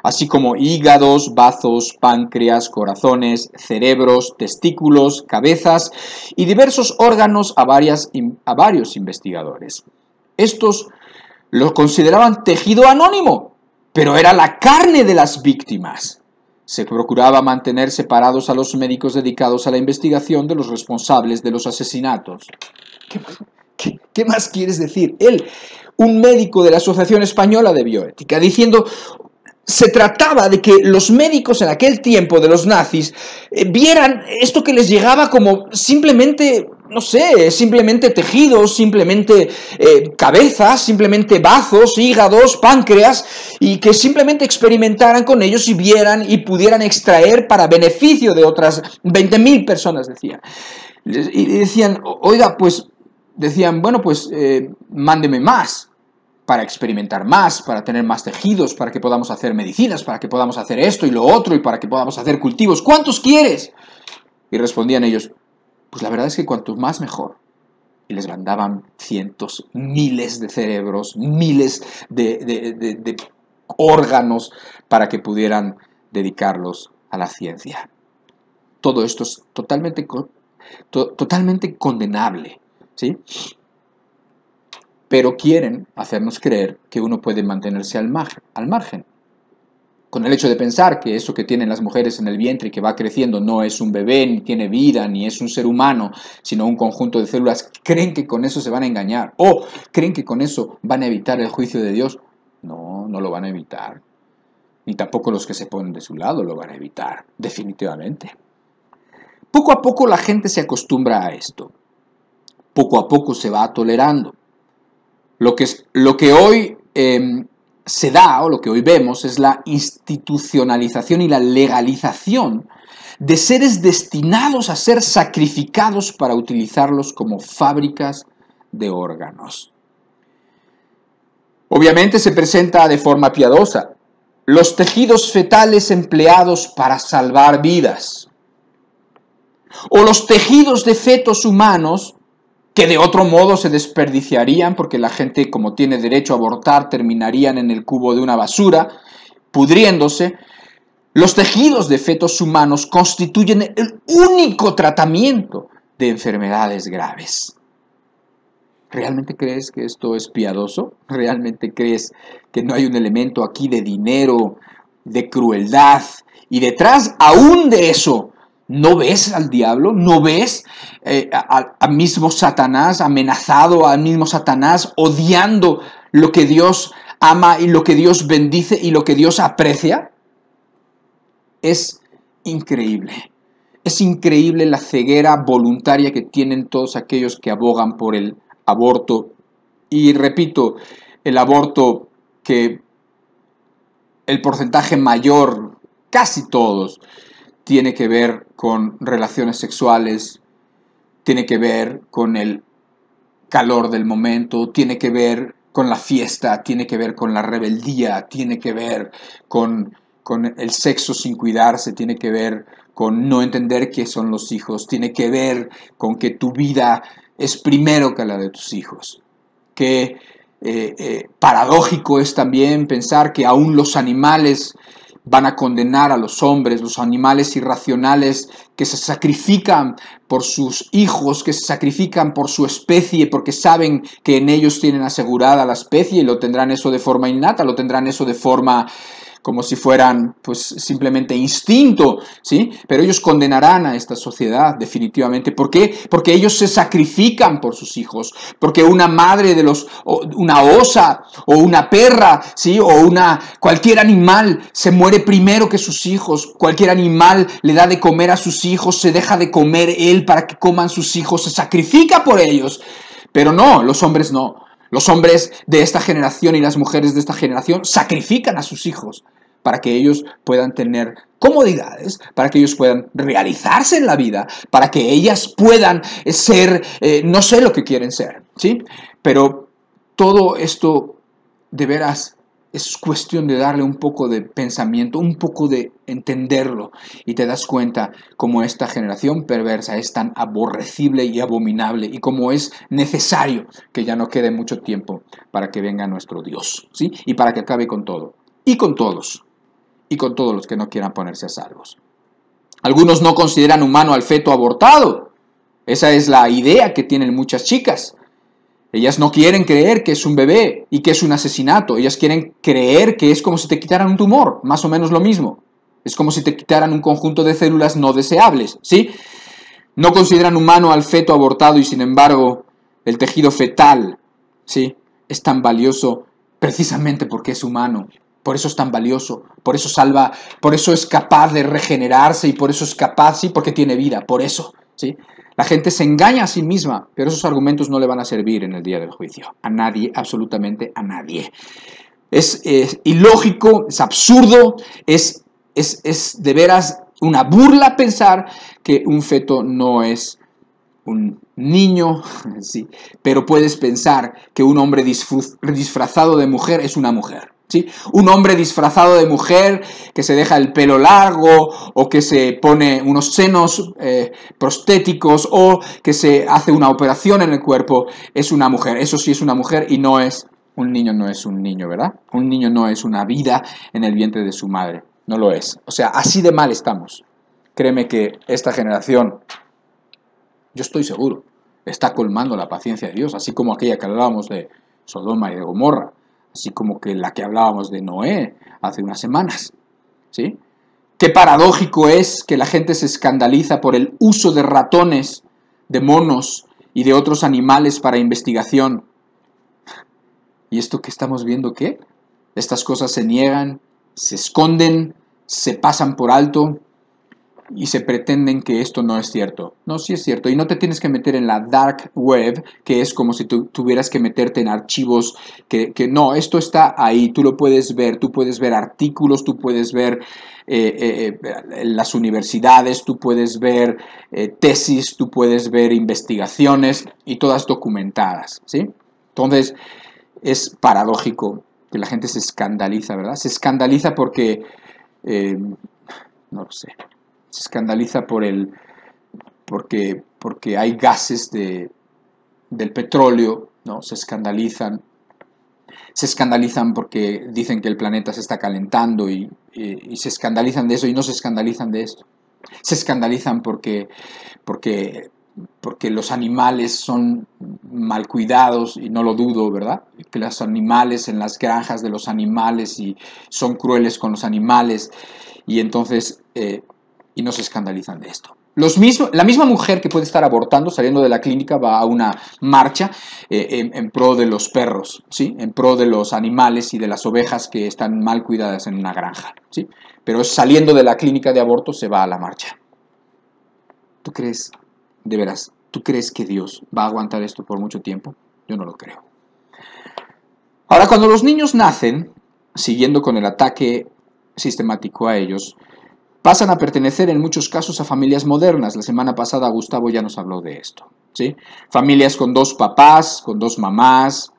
así como hígados, bazos, páncreas, corazones, cerebros, testículos, cabezas y diversos órganos a varios investigadores. Estos lo consideraban tejido anónimo, pero era la carne de las víctimas. Se procuraba mantener separados a los médicos dedicados a la investigación de los responsables de los asesinatos. ¿Qué más quieres decir? Él, un médico de la Asociación Española de Bioética, diciendo, se trataba de que los médicos en aquel tiempo de los nazis vieran esto que les llegaba como simplemente, no sé, simplemente tejidos, simplemente cabezas, simplemente bazos, hígados, páncreas, y que simplemente experimentaran con ellos y vieran y pudieran extraer para beneficio de otras 20,000 personas, decían. Y decían, oiga, pues, decían, bueno, pues, mándeme más, para experimentar más, para tener más tejidos, para que podamos hacer medicinas, para que podamos hacer esto y lo otro, y para que podamos hacer cultivos. ¿Cuántos quieres? Y respondían ellos, pues la verdad es que cuantos más mejor. Y les mandaban cientos, miles de cerebros, miles de órganos para que pudieran dedicarlos a la ciencia. Todo esto es totalmente condenable, ¿sí? Pero quieren hacernos creer que uno puede mantenerse al margen. Con el hecho de pensar que eso que tienen las mujeres en el vientre y que va creciendo no es un bebé, ni tiene vida, ni es un ser humano, sino un conjunto de células, creen que con eso se van a engañar, o creen que con eso van a evitar el juicio de Dios. No, no lo van a evitar. Ni tampoco los que se ponen de su lado lo van a evitar, definitivamente. Poco a poco la gente se acostumbra a esto. Poco a poco se va tolerando. Lo que hoy se da, o lo que hoy vemos, es la institucionalización y la legalización de seres destinados a ser sacrificados para utilizarlos como fábricas de órganos. Obviamente se presenta de forma piadosa. Los tejidos fetales empleados para salvar vidas. O los tejidos de fetos humanos, que de otro modo se desperdiciarían porque la gente, como tiene derecho a abortar, terminarían en el cubo de una basura, pudriéndose. Los tejidos de fetos humanos constituyen el único tratamiento de enfermedades graves. ¿Realmente crees que esto es piadoso? ¿Realmente crees que no hay un elemento aquí de dinero, de crueldad? Y detrás aún de eso, ¿no ves al diablo? ¿No ves al mismo Satanás amenazado, al mismo Satanás odiando lo que Dios ama y lo que Dios bendice y lo que Dios aprecia? Es increíble. Es increíble la ceguera voluntaria que tienen todos aquellos que abogan por el aborto. Y repito, el aborto que el porcentaje mayor, casi todos, tiene que ver con relaciones sexuales, tiene que ver con el calor del momento, tiene que ver con la fiesta, tiene que ver con la rebeldía, tiene que ver con el sexo sin cuidarse, tiene que ver con no entender qué son los hijos, tiene que ver con que tu vida es primero que la de tus hijos. Qué paradójico es también pensar que aún los animales van a condenar a los hombres, los animales irracionales que se sacrifican por sus hijos, que se sacrifican por su especie, porque saben que en ellos tienen asegurada la especie y lo tendrán eso de forma innata, lo tendrán eso de forma como si fueran pues simplemente instinto, ¿sí? Pero ellos condenarán a esta sociedad definitivamente. ¿Por qué? Porque ellos se sacrifican por sus hijos, porque una madre una osa o una perra, ¿sí? O cualquier animal se muere primero que sus hijos, cualquier animal le da de comer a sus hijos, se deja de comer él para que coman sus hijos, se sacrifica por ellos, pero no, los hombres no. Los hombres de esta generación y las mujeres de esta generación sacrifican a sus hijos para que ellos puedan tener comodidades, para que ellos puedan realizarse en la vida, para que ellas puedan ser, no sé lo que quieren ser, ¿sí? Pero todo esto de veras es cuestión de darle un poco de pensamiento, un poco de entenderlo, y te das cuenta cómo esta generación perversa es tan aborrecible y abominable, y cómo es necesario que ya no quede mucho tiempo para que venga nuestro Dios, ¿sí? Y para que acabe con todo, y con todos los que no quieran ponerse a salvos. Algunos no consideran humano al feto abortado. Esa es la idea que tienen muchas chicas. Ellas no quieren creer que es un bebé y que es un asesinato. Ellas quieren creer que es como si te quitaran un tumor, más o menos lo mismo. Es como si te quitaran un conjunto de células no deseables, ¿sí? No consideran humano al feto abortado y sin embargo el tejido fetal, ¿sí? Es tan valioso precisamente porque es humano. Por eso es tan valioso, por eso salva, por eso es capaz de regenerarse y por eso es capaz, sí, porque tiene vida, por eso, ¿sí? La gente se engaña a sí misma, pero esos argumentos no le van a servir en el día del juicio. A nadie, absolutamente a nadie. Es ilógico, es absurdo, es de veras una burla pensar que un feto no es un niño, sí, pero puedes pensar que un hombre disfrazado de mujer es una mujer. ¿Sí? Un hombre disfrazado de mujer que se deja el pelo largo o que se pone unos senos prostéticos o que se hace una operación en el cuerpo es una mujer. Eso sí es una mujer y no es un niño, no es un niño, ¿verdad? Un niño no es una vida en el vientre de su madre, no lo es. O sea, así de mal estamos. Créeme que esta generación, yo estoy seguro, está colmando la paciencia de Dios, así como aquella que hablábamos de Sodoma y de Gomorra. Así como que la que hablábamos de Noé hace unas semanas, ¿sí? Qué paradójico es que la gente se escandaliza por el uso de ratones, de monos y de otros animales para investigación. ¿Y esto que estamos viendo qué? Estas cosas se niegan, se esconden, se pasan por alto y se pretenden que esto no es cierto. No, sí es cierto. Y no te tienes que meter en la dark web, que es como si tú tuvieras que meterte en archivos que no, esto está ahí, tú lo puedes ver, tú puedes ver artículos, tú puedes ver las universidades, tú puedes ver tesis, tú puedes ver investigaciones y todas documentadas, ¿sí? Entonces, es paradójico que la gente se escandaliza, ¿verdad? Se escandaliza porque, no lo sé, se escandaliza por el porque hay gases del petróleo, ¿no? Se escandalizan porque dicen que el planeta se está calentando y se escandalizan de eso y no se escandalizan de esto. Se escandalizan porque los animales son mal cuidados, y no lo dudo, ¿verdad? Que los animales en las granjas de los animales y son crueles con los animales, y entonces y no se escandalizan de esto. La misma mujer que puede estar abortando, saliendo de la clínica, va a una marcha en pro de los perros, ¿sí? En pro de los animales y de las ovejas que están mal cuidadas en una granja, ¿sí? Pero saliendo de la clínica de aborto se va a la marcha. ¿Tú crees, de veras, tú crees que Dios va a aguantar esto por mucho tiempo? Yo no lo creo. Ahora, cuando los niños nacen, siguiendo con el ataque sistemático a ellos, pasan a pertenecer en muchos casos a familias modernas. La semana pasada Gustavo ya nos habló de esto, ¿sí? Familias con 2 papás, con 2 mamás,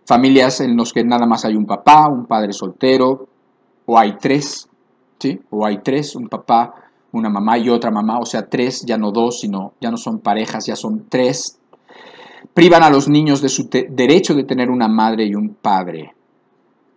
familias en las que nada más hay un papá, un padre soltero, o hay 3, ¿sí? O hay 3, un papá, una mamá y otra mamá, o sea, 3, ya no 2, sino ya no son parejas, ya son 3. Privan a los niños de su derecho de tener una madre y un padre.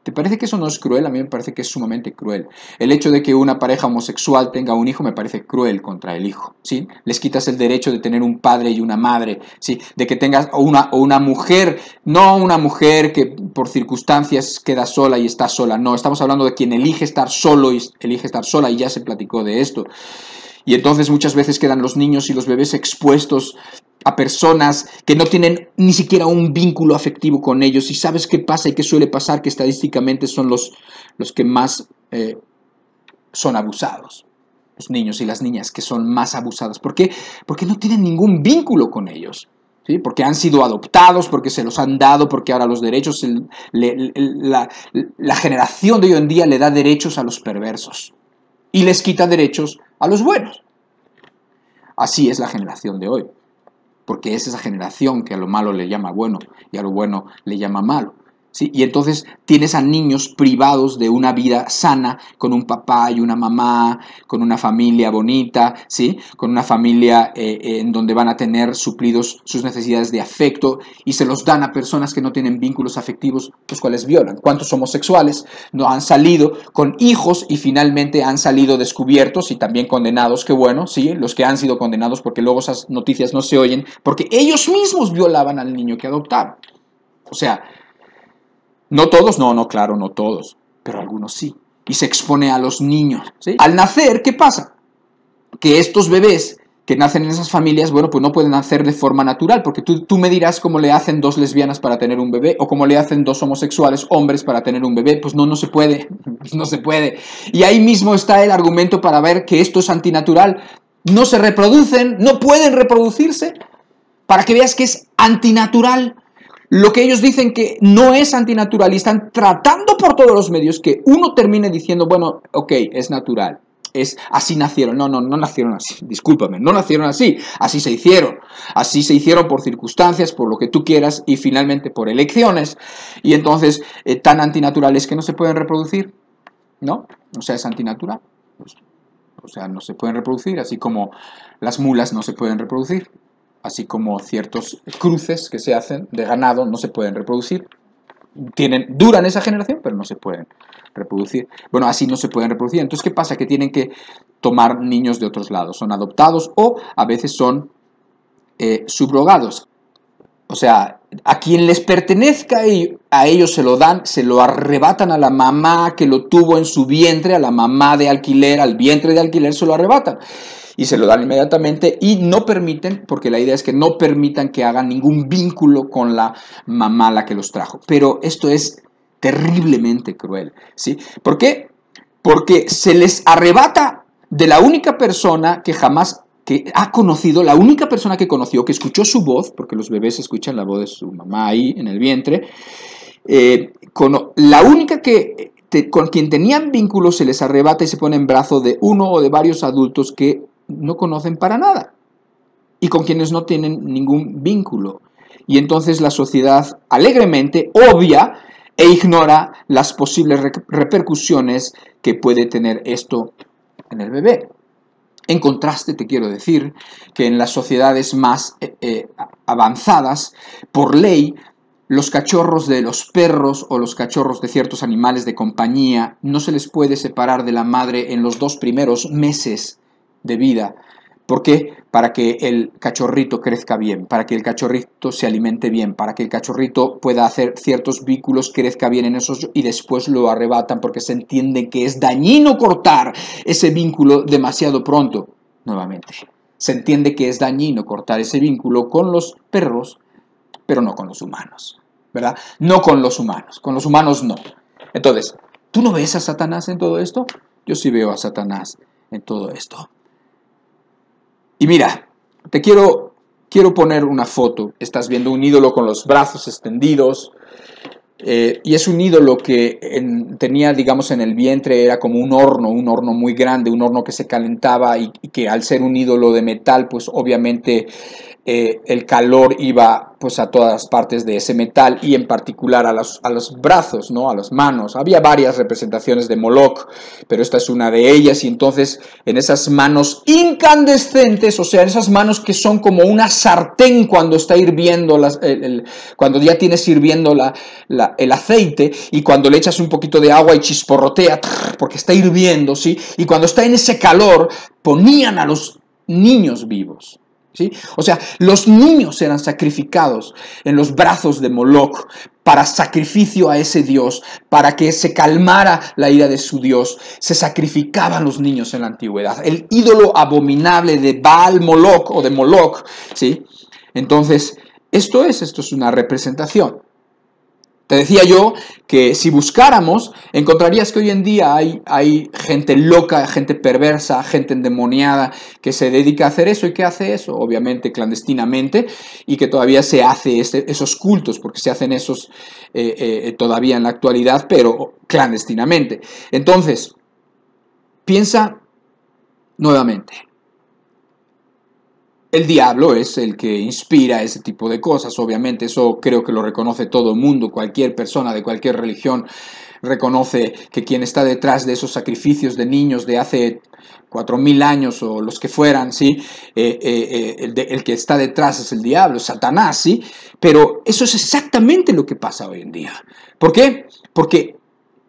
¿Te parece que eso no es cruel? A mí me parece que es sumamente cruel. El hecho de que una pareja homosexual tenga un hijo me parece cruel contra el hijo, ¿sí? Les quitas el derecho de tener un padre y una madre, ¿sí? De que tengas una mujer, no una mujer que por circunstancias queda sola y está sola, no, estamos hablando de quien elige estar solo y elige estar sola, y ya se platicó de esto. Y entonces muchas veces quedan los niños y los bebés expuestos a personas que no tienen ni siquiera un vínculo afectivo con ellos. ¿Y sabes qué pasa y qué suele pasar? Que estadísticamente son los que más son abusados. Los niños y las niñas que son más abusados. ¿Por qué? Porque no tienen ningún vínculo con ellos, ¿sí? Porque han sido adoptados, porque se los han dado, porque ahora los derechos, la generación de hoy en día le da derechos a los perversos y les quita derechos a los buenos. Así es la generación de hoy, porque es esa generación que a lo malo le llama bueno y a lo bueno le llama malo, ¿sí? Y entonces tienes a niños privados de una vida sana, con un papá y una mamá, con una familia bonita, ¿sí? Con una familia en donde van a tener suplidos sus necesidades de afecto, y se los dan a personas que no tienen vínculos afectivos, los cuales violan. ¿Cuántos homosexuales no han salido con hijos y finalmente han salido descubiertos y también condenados? Qué bueno, ¿sí? Los que han sido condenados, porque luego esas noticias no se oyen, porque ellos mismos violaban al niño que adoptaron. O sea, no todos, claro, no todos, pero algunos sí. Y se expone a los niños, ¿sí? Al nacer, ¿qué pasa? Que estos bebés que nacen en esas familias, bueno, pues no pueden nacer de forma natural, porque tú me dirás cómo le hacen 2 lesbianas para tener un bebé, o cómo le hacen 2 homosexuales hombres para tener un bebé. Pues no se puede, no se puede. Y ahí mismo está el argumento para ver que esto es antinatural. No se reproducen, no pueden reproducirse, para que veas que es antinatural. Lo que ellos dicen que no es antinatural, y están tratando por todos los medios que uno termine diciendo, bueno, ok, es natural, así nacieron. No nacieron así, discúlpame, no nacieron así se hicieron por circunstancias, por lo que tú quieras, y finalmente por elecciones, y entonces tan antinaturales que no se pueden reproducir, ¿no? O sea, es antinatural, o sea, no se pueden reproducir, así como las mulas no se pueden reproducir. Así como ciertos cruces que se hacen de ganado no se pueden reproducir. Duran esa generación, pero no se pueden reproducir. Bueno, así no se pueden reproducir. Entonces, ¿qué pasa? Que tienen que tomar niños de otros lados. Son adoptados o a veces son subrogados. O sea, a quien les pertenezca a ellos se lo dan, se lo arrebatan a la mamá que lo tuvo en su vientre, a la mamá de alquiler, al vientre de alquiler se lo arrebatan. Y se lo dan inmediatamente y no permiten, porque la idea es que no permitan que hagan ningún vínculo con la mamá la que los trajo. Pero esto es terriblemente cruel, ¿sí? ¿Por qué? Porque se les arrebata de la única persona que jamás que ha conocido, la única persona que conoció, que escuchó su voz, porque los bebés escuchan la voz de su mamá ahí en el vientre, la única con quien tenían vínculos se les arrebata y se pone en brazo de uno o de varios adultos que no conocen para nada y con quienes no tienen ningún vínculo. Y entonces la sociedad alegremente obvia e ignora las posibles repercusiones que puede tener esto en el bebé. En contraste, te quiero decir que en las sociedades más avanzadas, por ley, los cachorros de los perros o los cachorros de ciertos animales de compañía no se les puede separar de la madre en los 2 primeros meses de vida. ¿Por qué? Para que el cachorrito crezca bien, para que el cachorrito se alimente bien, para que el cachorrito pueda hacer ciertos vínculos, crezca bien en esos y después lo arrebatan porque se entiende que es dañino cortar ese vínculo demasiado pronto. Nuevamente, se entiende que es dañino cortar ese vínculo con los perros, pero no con los humanos, ¿verdad? No con los humanos no. Entonces, ¿tú no ves a Satanás en todo esto? Yo sí veo a Satanás en todo esto. Y mira, te quiero poner una foto. Estás viendo un ídolo con los brazos extendidos. Y es un ídolo que tenía, digamos, en el vientre, era como un horno muy grande, un horno que se calentaba y que al ser un ídolo de metal, pues obviamente el calor iba pues a todas partes de ese metal y en particular a los brazos, ¿no? A las manos. Había varias representaciones de Moloch, pero esta es una de ellas y entonces en esas manos incandescentes, o sea, en esas manos que son como una sartén cuando está hirviendo, cuando ya tienes hirviendo el aceite y cuando le echas un poquito de agua y chisporrotea porque está hirviendo, ¿sí? Y cuando está en ese calor ponían a los niños vivos. ¿Sí? O sea, los niños eran sacrificados en los brazos de Moloch para sacrificio a ese dios, para que se calmara la ira de su dios. Se sacrificaban los niños en la antigüedad. El ídolo abominable de Baal Moloch o de Moloch, ¿sí? Entonces, esto es una representación. Te decía yo que si buscáramos, encontrarías que hoy en día hay gente loca, gente perversa, gente endemoniada que se dedica a hacer eso. ¿Y qué hace eso? Obviamente clandestinamente, y que todavía se hace esos cultos, porque se hacen esos todavía en la actualidad, pero clandestinamente. Entonces, piensa nuevamente. El diablo es el que inspira ese tipo de cosas, obviamente, eso creo que lo reconoce todo el mundo, cualquier persona de cualquier religión reconoce que quien está detrás de esos sacrificios de niños de hace 4000 años o los que fueran, ¿sí? El que está detrás es el diablo, Satanás, ¿sí? Pero eso es exactamente lo que pasa hoy en día. ¿Por qué? Porque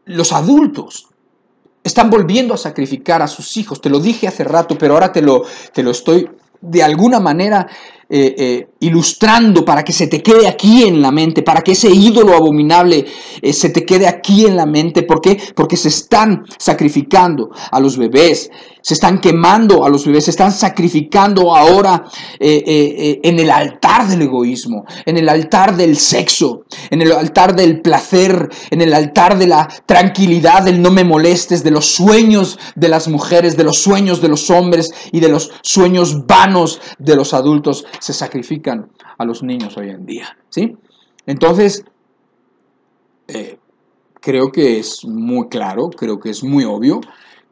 los adultos están volviendo a sacrificar a sus hijos. Te lo dije hace rato, pero ahora te lo estoy de alguna manera ilustrando para que se te quede aquí en la mente, para que ese ídolo abominable se te quede aquí en la mente. ¿Por qué? Porque se están sacrificando a los bebés, se están quemando a los bebés, se están sacrificando ahora en el altar del egoísmo, en el altar del sexo, en el altar del placer, en el altar de la tranquilidad, del no me molestes, de los sueños de las mujeres, de los sueños de los hombres y de los sueños vanos de los adultos. Se sacrifican a los niños hoy en día, ¿sí? Entonces, creo que es muy claro, creo que es muy obvio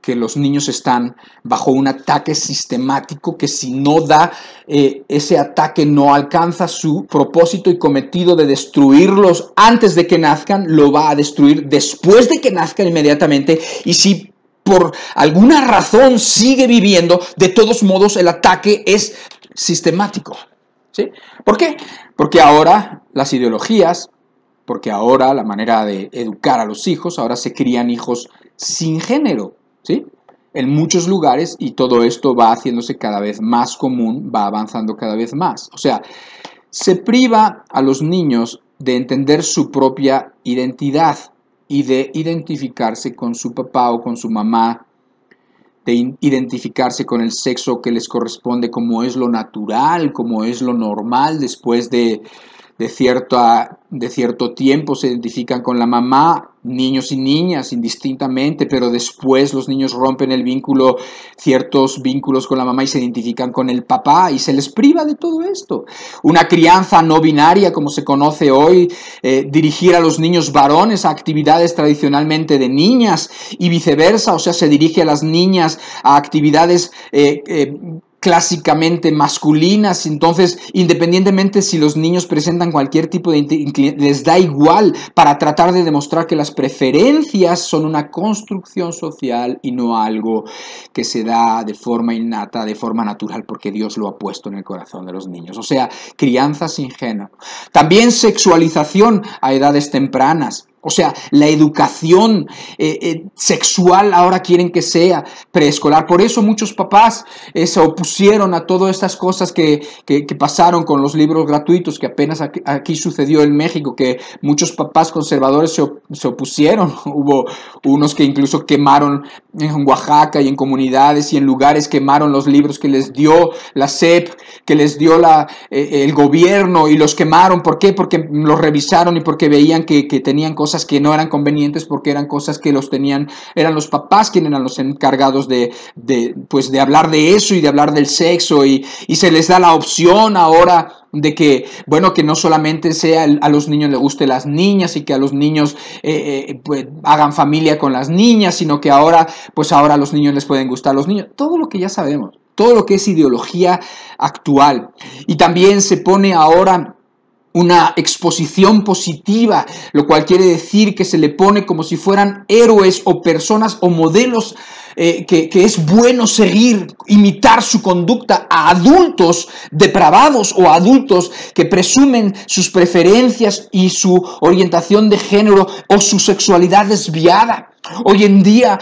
que los niños están bajo un ataque sistemático que si no da, ese ataque no alcanza su propósito y cometido de destruirlos antes de que nazcan, lo va a destruir después de que nazcan inmediatamente. Y si por alguna razón sigue viviendo, de todos modos el ataque es sistemático, ¿sí? ¿Por qué? Porque ahora las ideologías, porque ahora la manera de educar a los hijos, ahora se crían hijos sin género, ¿sí? En muchos lugares, y todo esto va haciéndose cada vez más común, va avanzando cada vez más. O sea, se priva a los niños de entender su propia identidad y de identificarse con su papá o con su mamá, de identificarse con el sexo que les corresponde como es lo natural, como es lo normal. Después de cierto tiempo se identifican con la mamá, niños y niñas indistintamente, pero después los niños rompen ciertos vínculos con la mamá y se identifican con el papá y se les priva de todo esto. Una crianza no binaria, como se conoce hoy, dirigir a los niños varones a actividades tradicionalmente de niñas y viceversa, o sea, se dirige a las niñas a actividades clásicamente masculinas. Entonces, independientemente si los niños presentan cualquier tipo de les da igual, para tratar de demostrar que las preferencias son una construcción social y no algo que se da de forma innata, de forma natural, porque Dios lo ha puesto en el corazón de los niños. O sea, crianza sin género. También sexualización a edades tempranas. O sea, la educación sexual ahora quieren que sea preescolar. Por eso muchos papás se opusieron a todas estas cosas que pasaron con los libros gratuitos, que apenas aquí sucedió en México, que muchos papás conservadores se opusieron. Hubo unos que incluso quemaron en Oaxaca y en comunidades y en lugares, quemaron los libros que les dio la SEP, que les dio el gobierno, y los quemaron. ¿Por qué? Porque los revisaron y porque veían que tenían cosas que no eran convenientes, porque eran cosas que eran los papás quienes eran los encargados de hablar de eso y de hablar del sexo, y se les da la opción ahora de que, bueno, que no solamente a los niños les guste las niñas y que a los niños pues hagan familia con las niñas, sino que ahora a los niños les pueden gustar los niños. Todo lo que ya sabemos, todo lo que es ideología actual. Y también se pone ahora una exposición positiva, lo cual quiere decir que se le pone como si fueran héroes o personas o modelos que es bueno seguir, imitar su conducta a adultos depravados o adultos que presumen sus preferencias y su orientación de género o su sexualidad desviada. Hoy en día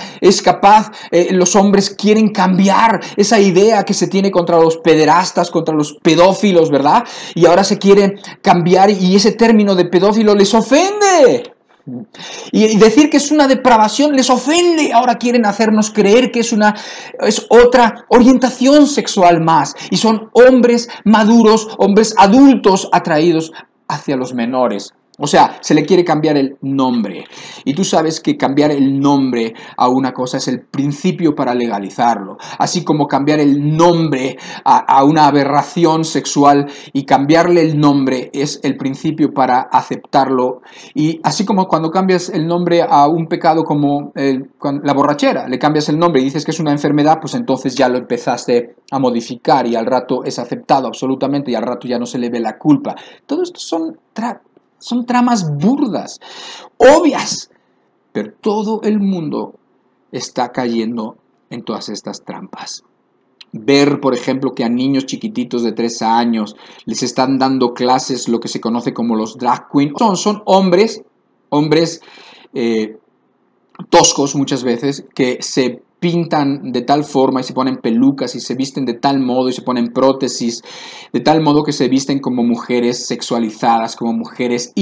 los hombres quieren cambiar esa idea que se tiene contra los pederastas, contra los pedófilos, ¿verdad? Y ahora se quieren cambiar, y ese término de pedófilo les ofende. Y decir que es una depravación les ofende. Ahora quieren hacernos creer que es otra orientación sexual más. Y son hombres maduros, hombres adultos atraídos hacia los menores. O sea, se le quiere cambiar el nombre. Y tú sabes que cambiar el nombre a una cosa es el principio para legalizarlo. Así como cambiar el nombre a una aberración sexual, y cambiarle el nombre es el principio para aceptarlo. Y así como cuando cambias el nombre a un pecado como la borrachera, le cambias el nombre y dices que es una enfermedad, pues entonces ya lo empezaste a modificar y al rato es aceptado absolutamente y al rato ya no se le ve la culpa. Todo esto son tramas burdas, obvias, pero todo el mundo está cayendo en todas estas trampas. Ver, por ejemplo, que a niños chiquititos de 3 años les están dando clases, lo que se conoce como los drag queens. Son hombres toscos muchas veces, que se pintan de tal forma y se ponen pelucas y se visten de tal modo y se ponen prótesis, de tal modo que se visten como mujeres sexualizadas, como mujeres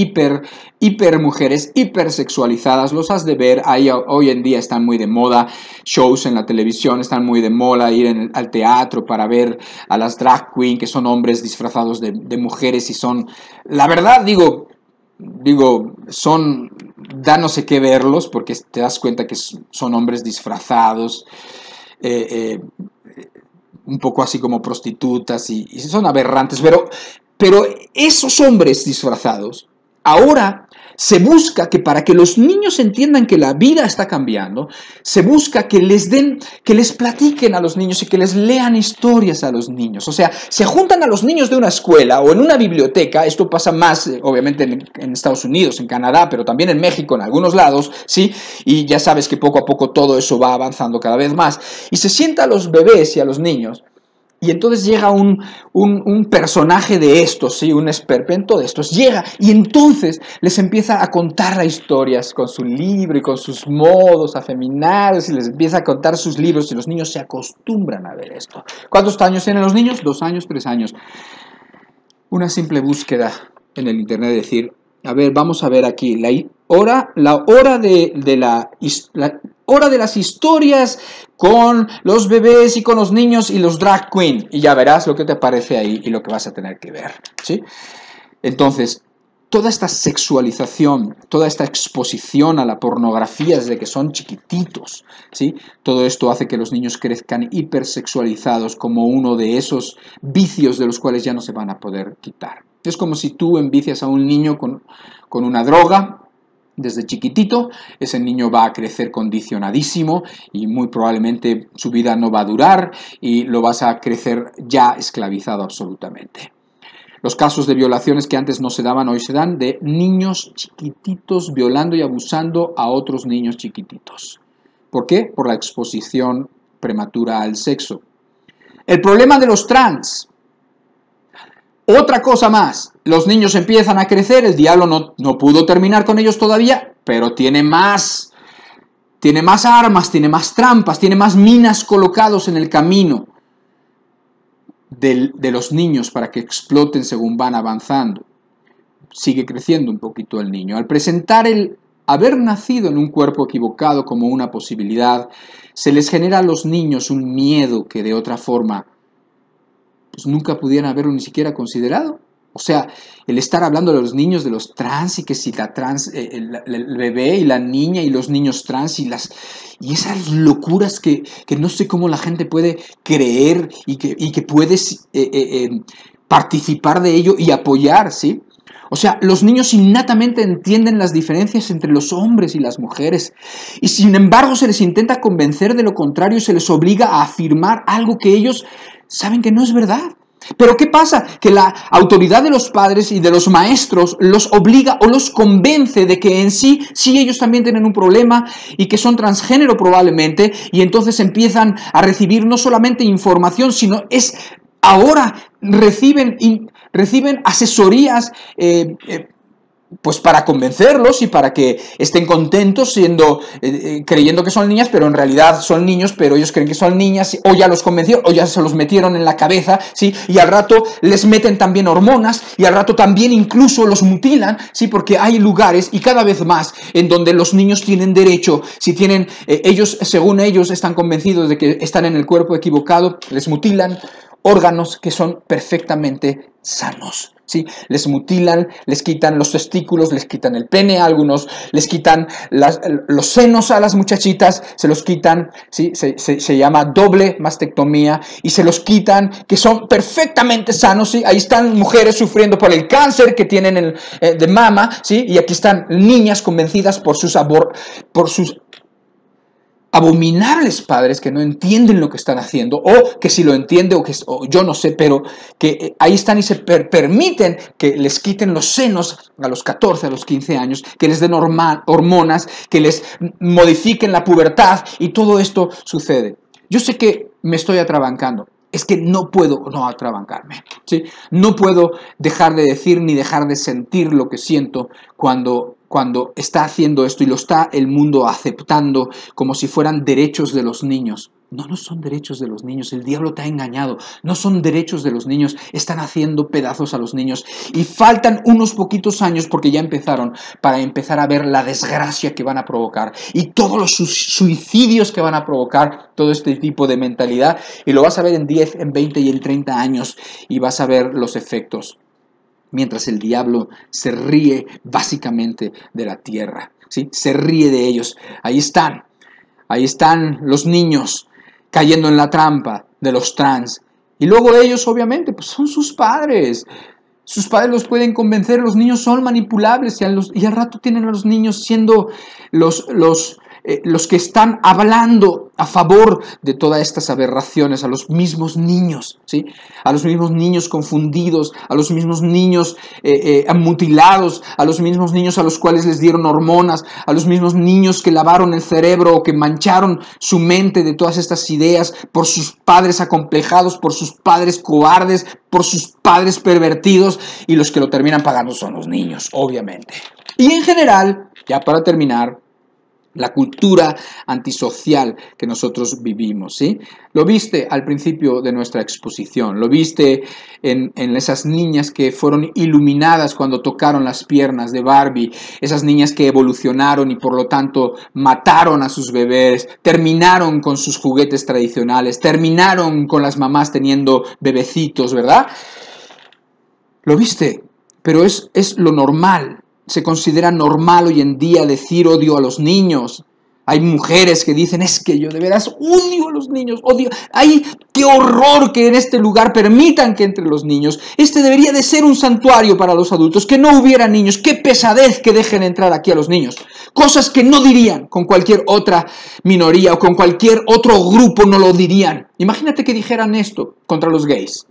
mujeres hipersexualizadas. Los has de ver, hoy en día están muy de moda, shows en la televisión, están muy de moda ir al teatro para ver a las drag queen, que son hombres disfrazados de mujeres, y son, la verdad, da no sé qué verlos, porque te das cuenta que son hombres disfrazados, un poco así como prostitutas, y son aberrantes, pero esos hombres disfrazados, ahora se busca que, para que los niños entiendan que la vida está cambiando, se busca que les platiquen a los niños y que les lean historias a los niños. O sea, se juntan a los niños de una escuela o en una biblioteca. Esto pasa más, obviamente, en Estados Unidos, en Canadá, pero también en México, en algunos lados, ¿sí? Y ya sabes que poco a poco todo eso va avanzando cada vez más. Y se sienta a los bebés y a los niños, y entonces llega un personaje de estos, ¿sí? Un esperpento de estos, llega y entonces les empieza a contar las historias con su libro y con sus modos afeminados, y les empieza a contar sus libros, y los niños se acostumbran a ver esto. ¿Cuántos años tienen los niños? 2 años, 3 años. Una simple búsqueda en el internet, decir, a ver, vamos a ver aquí, la hora de las historias con los bebés y con los niños y los drag queen, y ya verás lo que te aparece ahí y lo que vas a tener que ver, ¿sí? Entonces, toda esta sexualización, toda esta exposición a la pornografía desde que son chiquititos, ¿sí? Todo esto hace que los niños crezcan hipersexualizados, como uno de esos vicios de los cuales ya no se van a poder quitar. Es como si tú envicias a un niño con una droga, Desde chiquitito, ese niño va a crecer condicionadísimo y muy probablemente su vida no va a durar y lo vas a crecer ya esclavizado absolutamente. Los casos de violaciones que antes no se daban, hoy se dan, de niños chiquititos violando y abusando a otros niños chiquititos. ¿Por qué? Por la exposición prematura al sexo. El problema de los trans. Otra cosa más, los niños empiezan a crecer, el diablo no pudo terminar con ellos todavía, pero tiene más armas, tiene más trampas, tiene más minas colocados en el camino de los niños para que exploten según van avanzando. Sigue creciendo un poquito el niño. Al presentar el haber nacido en un cuerpo equivocado como una posibilidad, se les genera a los niños un miedo que de otra forma pues nunca pudieran haberlo ni siquiera considerado. O sea, el estar hablando de los niños, de los trans, y que si la trans, el bebé y la niña y los niños trans y esas locuras que no sé cómo la gente puede creer y que puede participar de ello y apoyar, ¿sí? O sea, los niños innatamente entienden las diferencias entre los hombres y las mujeres. Y sin embargo se les intenta convencer de lo contrario y se les obliga a afirmar algo que ellos saben que no es verdad. Pero ¿qué pasa? Que la autoridad de los padres y de los maestros los obliga o los convence de que en sí ellos también tienen un problema y que son transgénero probablemente, y entonces empiezan a recibir no solamente información, sino ahora reciben asesorías pues para convencerlos y para que estén contentos creyendo que son niñas, pero en realidad son niños, pero ellos creen que son niñas, o ya los convencieron, o ya se los metieron en la cabeza, ¿sí? Y al rato les meten también hormonas, y al rato también incluso los mutilan, ¿sí? Porque hay lugares, y cada vez más, en donde los niños tienen derecho, si tienen, según ellos están convencidos de que están en el cuerpo equivocado, les mutilan órganos que son perfectamente sanos. ¿Sí? Les mutilan, les quitan los testículos, les quitan el pene a algunos, les quitan los senos a las muchachitas, se los quitan, ¿sí? Se llama doble mastectomía, y se los quitan, que son perfectamente sanos, ¿sí? Ahí están mujeres sufriendo por el cáncer que tienen de mama, ¿sí? Y aquí están niñas convencidas por sus abominables padres que no entienden lo que están haciendo, o que si lo entienden, o yo no sé, pero que ahí están y se permiten que les quiten los senos a los 14, a los 15 años, que les den hormonas, que les modifiquen la pubertad, y todo esto sucede. Yo sé que me estoy atrabancando. Es que no puedo no atrabancarme, ¿sí? No puedo dejar de decir ni dejar de sentir lo que siento cuando está haciendo esto y lo está el mundo aceptando como si fueran derechos de los niños. No son derechos de los niños, el diablo te ha engañado, no son derechos de los niños, están haciendo pedazos a los niños, y faltan unos poquitos años, porque ya empezaron, para empezar a ver la desgracia que van a provocar y todos los suicidios que van a provocar todo este tipo de mentalidad, y lo vas a ver en 10, en 20 y en 30 años, y vas a ver los efectos, mientras el diablo se ríe básicamente de la tierra, ¿sí? Se ríe de ellos. Ahí están los niños cayendo en la trampa de los trans. Y luego ellos, obviamente, pues son sus padres. Sus padres los pueden convencer, los niños son manipulables, y al rato tienen a los niños siendo los que están hablando a favor de todas estas aberraciones, a los mismos niños, ¿sí? A los mismos niños confundidos, a los mismos niños mutilados, a los mismos niños a los cuales les dieron hormonas, a los mismos niños que lavaron el cerebro o que mancharon su mente de todas estas ideas por sus padres acomplejados, por sus padres cobardes, por sus padres pervertidos, y los que lo terminan pagando son los niños, obviamente. Y en general, ya para terminar, la cultura antisocial que nosotros vivimos, ¿sí? Lo viste al principio de nuestra exposición, lo viste en esas niñas que fueron iluminadas cuando tocaron las piernas de Barbie, esas niñas que evolucionaron y por lo tanto mataron a sus bebés, terminaron con sus juguetes tradicionales, terminaron con las mamás teniendo bebecitos, ¿verdad? Lo viste, pero es lo normal. Se considera normal hoy en día decir odio a los niños, Hay mujeres que dicen, es que yo de veras odio a los niños, odio. ¡Ay, qué horror que en este lugar permitan que entren los niños! Este debería de ser un santuario para los adultos, que no hubiera niños. ¡Qué pesadez que dejen entrar aquí a los niños! Cosas que no dirían con cualquier otra minoría o con cualquier otro grupo no lo dirían. Imagínate que dijeran esto contra los gays.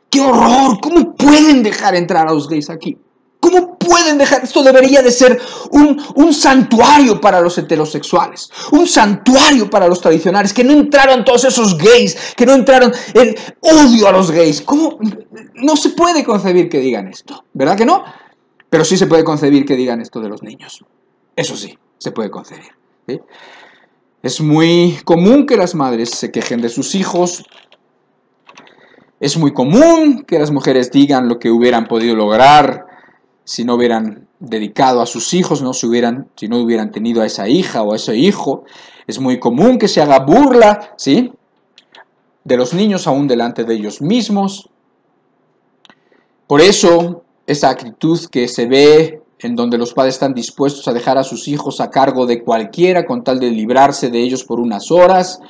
¡Qué horror! ¿Cómo pueden dejar entrar a los gays aquí? ¿Cómo pueden dejar? Esto debería de ser un santuario para los heterosexuales, un santuario para los tradicionales, que no entraron todos esos gays, que no entraron el odio a los gays. ¿Cómo? No se puede concebir que digan esto, ¿verdad que no? Pero sí se puede concebir que digan esto de los niños. Eso sí, se puede concebir, ¿sí? Es muy común que las madres se quejen de sus hijos. Es muy común que las mujeres digan lo que hubieran podido lograr si no hubieran dedicado a sus hijos, si no hubieran tenido a esa hija o a ese hijo. Es muy común que se haga burla, ¿sí?, de los niños aún delante de ellos mismos. Por eso, esa actitud que se ve en donde los padres están dispuestos a dejar a sus hijos a cargo de cualquiera con tal de librarse de ellos por unas horas,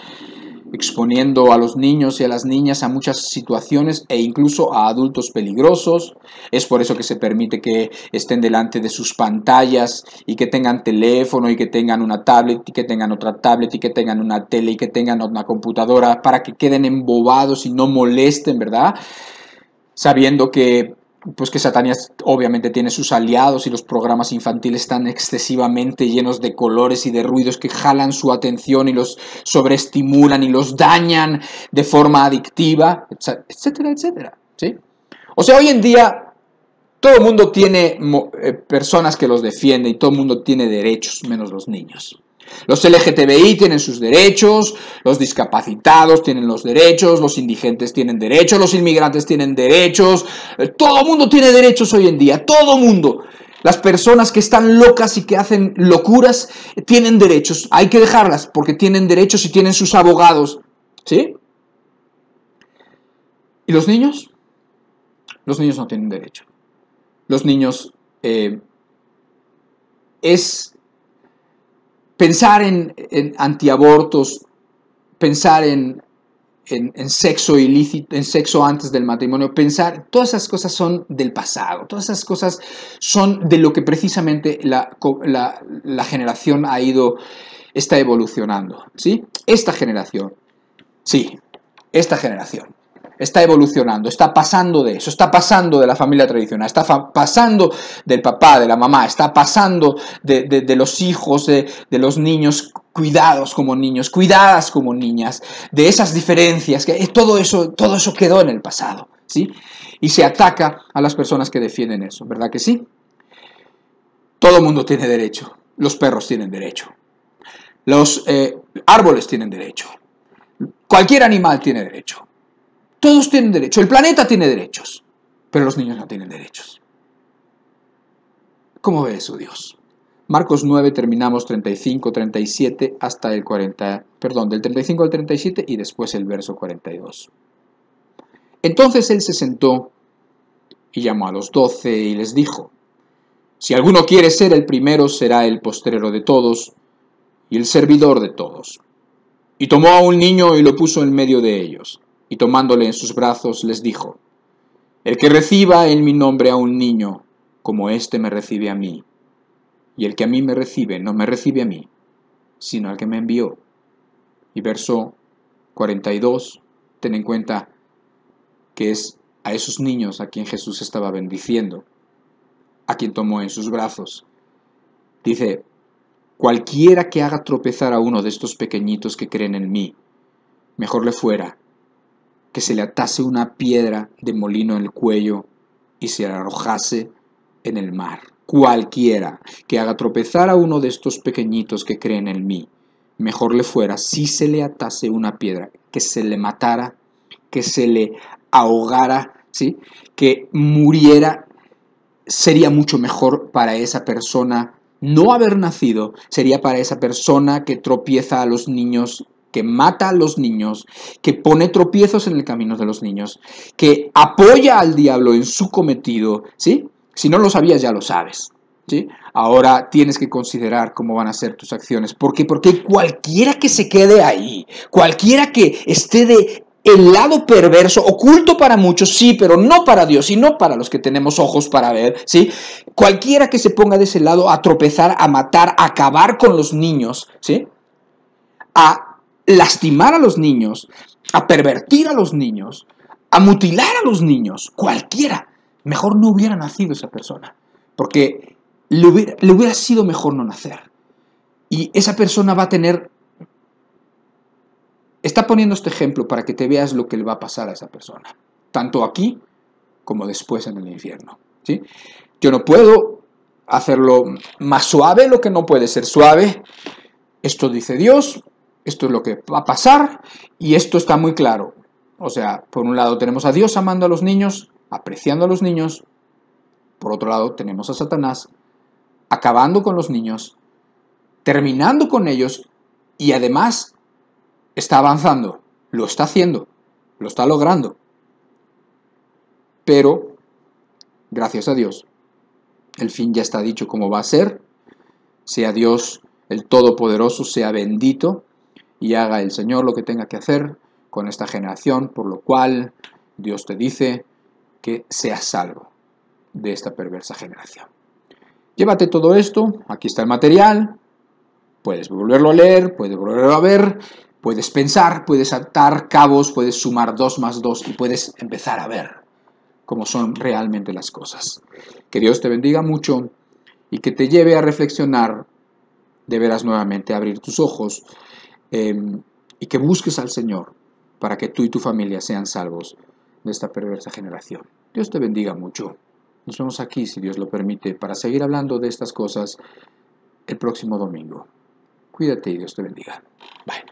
exponiendo a los niños y a las niñas a muchas situaciones e incluso a adultos peligrosos. Es por eso que se permite que estén delante de sus pantallas y que tengan teléfono y que tengan una tablet y que tengan otra tablet y que tengan una tele y que tengan una computadora para que queden embobados y no molesten, ¿verdad? Sabiendo que pues que Satanás obviamente tiene sus aliados y los programas infantiles están excesivamente llenos de colores y de ruidos que jalan su atención y los sobreestimulan y los dañan de forma adictiva, etcétera, etcétera, ¿sí? O sea, hoy en día todo el mundo tiene personas que los defienden y todo el mundo tiene derechos, menos los niños. Los LGTBI tienen sus derechos, los discapacitados tienen los derechos, los indigentes tienen derechos, los inmigrantes tienen derechos, todo el mundo tiene derechos hoy en día, todo el mundo. Las personas que están locas y que hacen locuras tienen derechos, hay que dejarlas porque tienen derechos y tienen sus abogados, ¿sí? ¿Y los niños? Los niños no tienen derecho. Los niños pensar en antiabortos, pensar en sexo ilícito, en sexo antes del matrimonio, todas esas cosas son del pasado, todas esas cosas son de lo que precisamente la generación está evolucionando, ¿sí? Esta generación está evolucionando, está pasando de eso, está pasando de la familia tradicional, está pasando del papá, de la mamá, está pasando de los hijos, de los niños cuidados como niños, cuidadas como niñas, de esas diferencias, que todo eso quedó en el pasado, ¿sí? Y se ataca a las personas que defienden eso, ¿verdad que sí? Todo el mundo tiene derecho, los perros tienen derecho, los árboles tienen derecho, cualquier animal tiene derecho. Todos tienen derecho, el planeta tiene derechos, pero los niños no tienen derechos. ¿Cómo ve eso Dios? Marcos 9 terminamos 35, 37 hasta el 40, del 35 al 37 y después el verso 42. Entonces él se sentó y llamó a los 12 y les dijo: si alguno quiere ser el primero, será el postrero de todos y el servidor de todos. Y tomó a un niño y lo puso en medio de ellos. Y tomándole en sus brazos, les dijo: el que reciba en mi nombre a un niño, como éste me recibe a mí, y el que a mí me recibe, no me recibe a mí, sino al que me envió. Y verso 42, ten en cuenta que es a esos niños a quien Jesús estaba bendiciendo, a quien tomó en sus brazos. Dice: cualquiera que haga tropezar a uno de estos pequeñitos que creen en mí, mejor le fuera que se le atase una piedra de molino en el cuello y se la arrojase en el mar. Cualquiera que haga tropezar a uno de estos pequeñitos que creen en mí, mejor le fuera si se le atase una piedra, que se le matara, que se le ahogara, ¿sí?, que muriera. Sería mucho mejor para esa persona no haber nacido, sería para esa persona que tropieza a los niños, que mata a los niños, que pone tropiezos en el camino de los niños, que apoya al diablo en su cometido, ¿sí? Si no lo sabías, ya lo sabes, ¿sí? Ahora tienes que considerar cómo van a ser tus acciones. ¿Por qué? Porque cualquiera que se quede ahí, cualquiera que esté de el lado perverso, oculto para muchos, sí, pero no para Dios y no para los que tenemos ojos para ver, ¿sí? Cualquiera que se ponga de ese lado a tropezar, a matar, a acabar con los niños, ¿sí? A lastimar a los niños, a pervertir a los niños, a mutilar a los niños, cualquiera, mejor no hubiera nacido esa persona, porque le hubiera sido mejor no nacer. Y esa persona va a tener... Está poniendo este ejemplo para que te veas lo que le va a pasar a esa persona, tanto aquí como después en el infierno, ¿sí? Yo no puedo hacerlo más suave, lo que no puede ser suave. Esto dice Dios, esto es lo que va a pasar y esto está muy claro. O sea, por un lado tenemos a Dios amando a los niños, apreciando a los niños. Por otro lado tenemos a Satanás acabando con los niños, terminando con ellos y además está avanzando, lo está haciendo, lo está logrando. Pero, gracias a Dios, el fin ya está dicho cómo va a ser. Sea Dios el Todopoderoso, sea bendito y haga el Señor lo que tenga que hacer con esta generación, por lo cual Dios te dice que seas salvo de esta perversa generación. Llévate todo esto, aquí está el material, puedes volverlo a leer, puedes volverlo a ver, puedes pensar, puedes atar cabos, puedes sumar 2 más 2 y puedes empezar a ver cómo son realmente las cosas. Que Dios te bendiga mucho y que te lleve a reflexionar, de veras nuevamente, a abrir tus ojos y que busques al Señor para que tú y tu familia sean salvos de esta perversa generación. Dios te bendiga mucho. Nos vemos aquí, si Dios lo permite, para seguir hablando de estas cosas el próximo domingo. Cuídate y Dios te bendiga. Bye.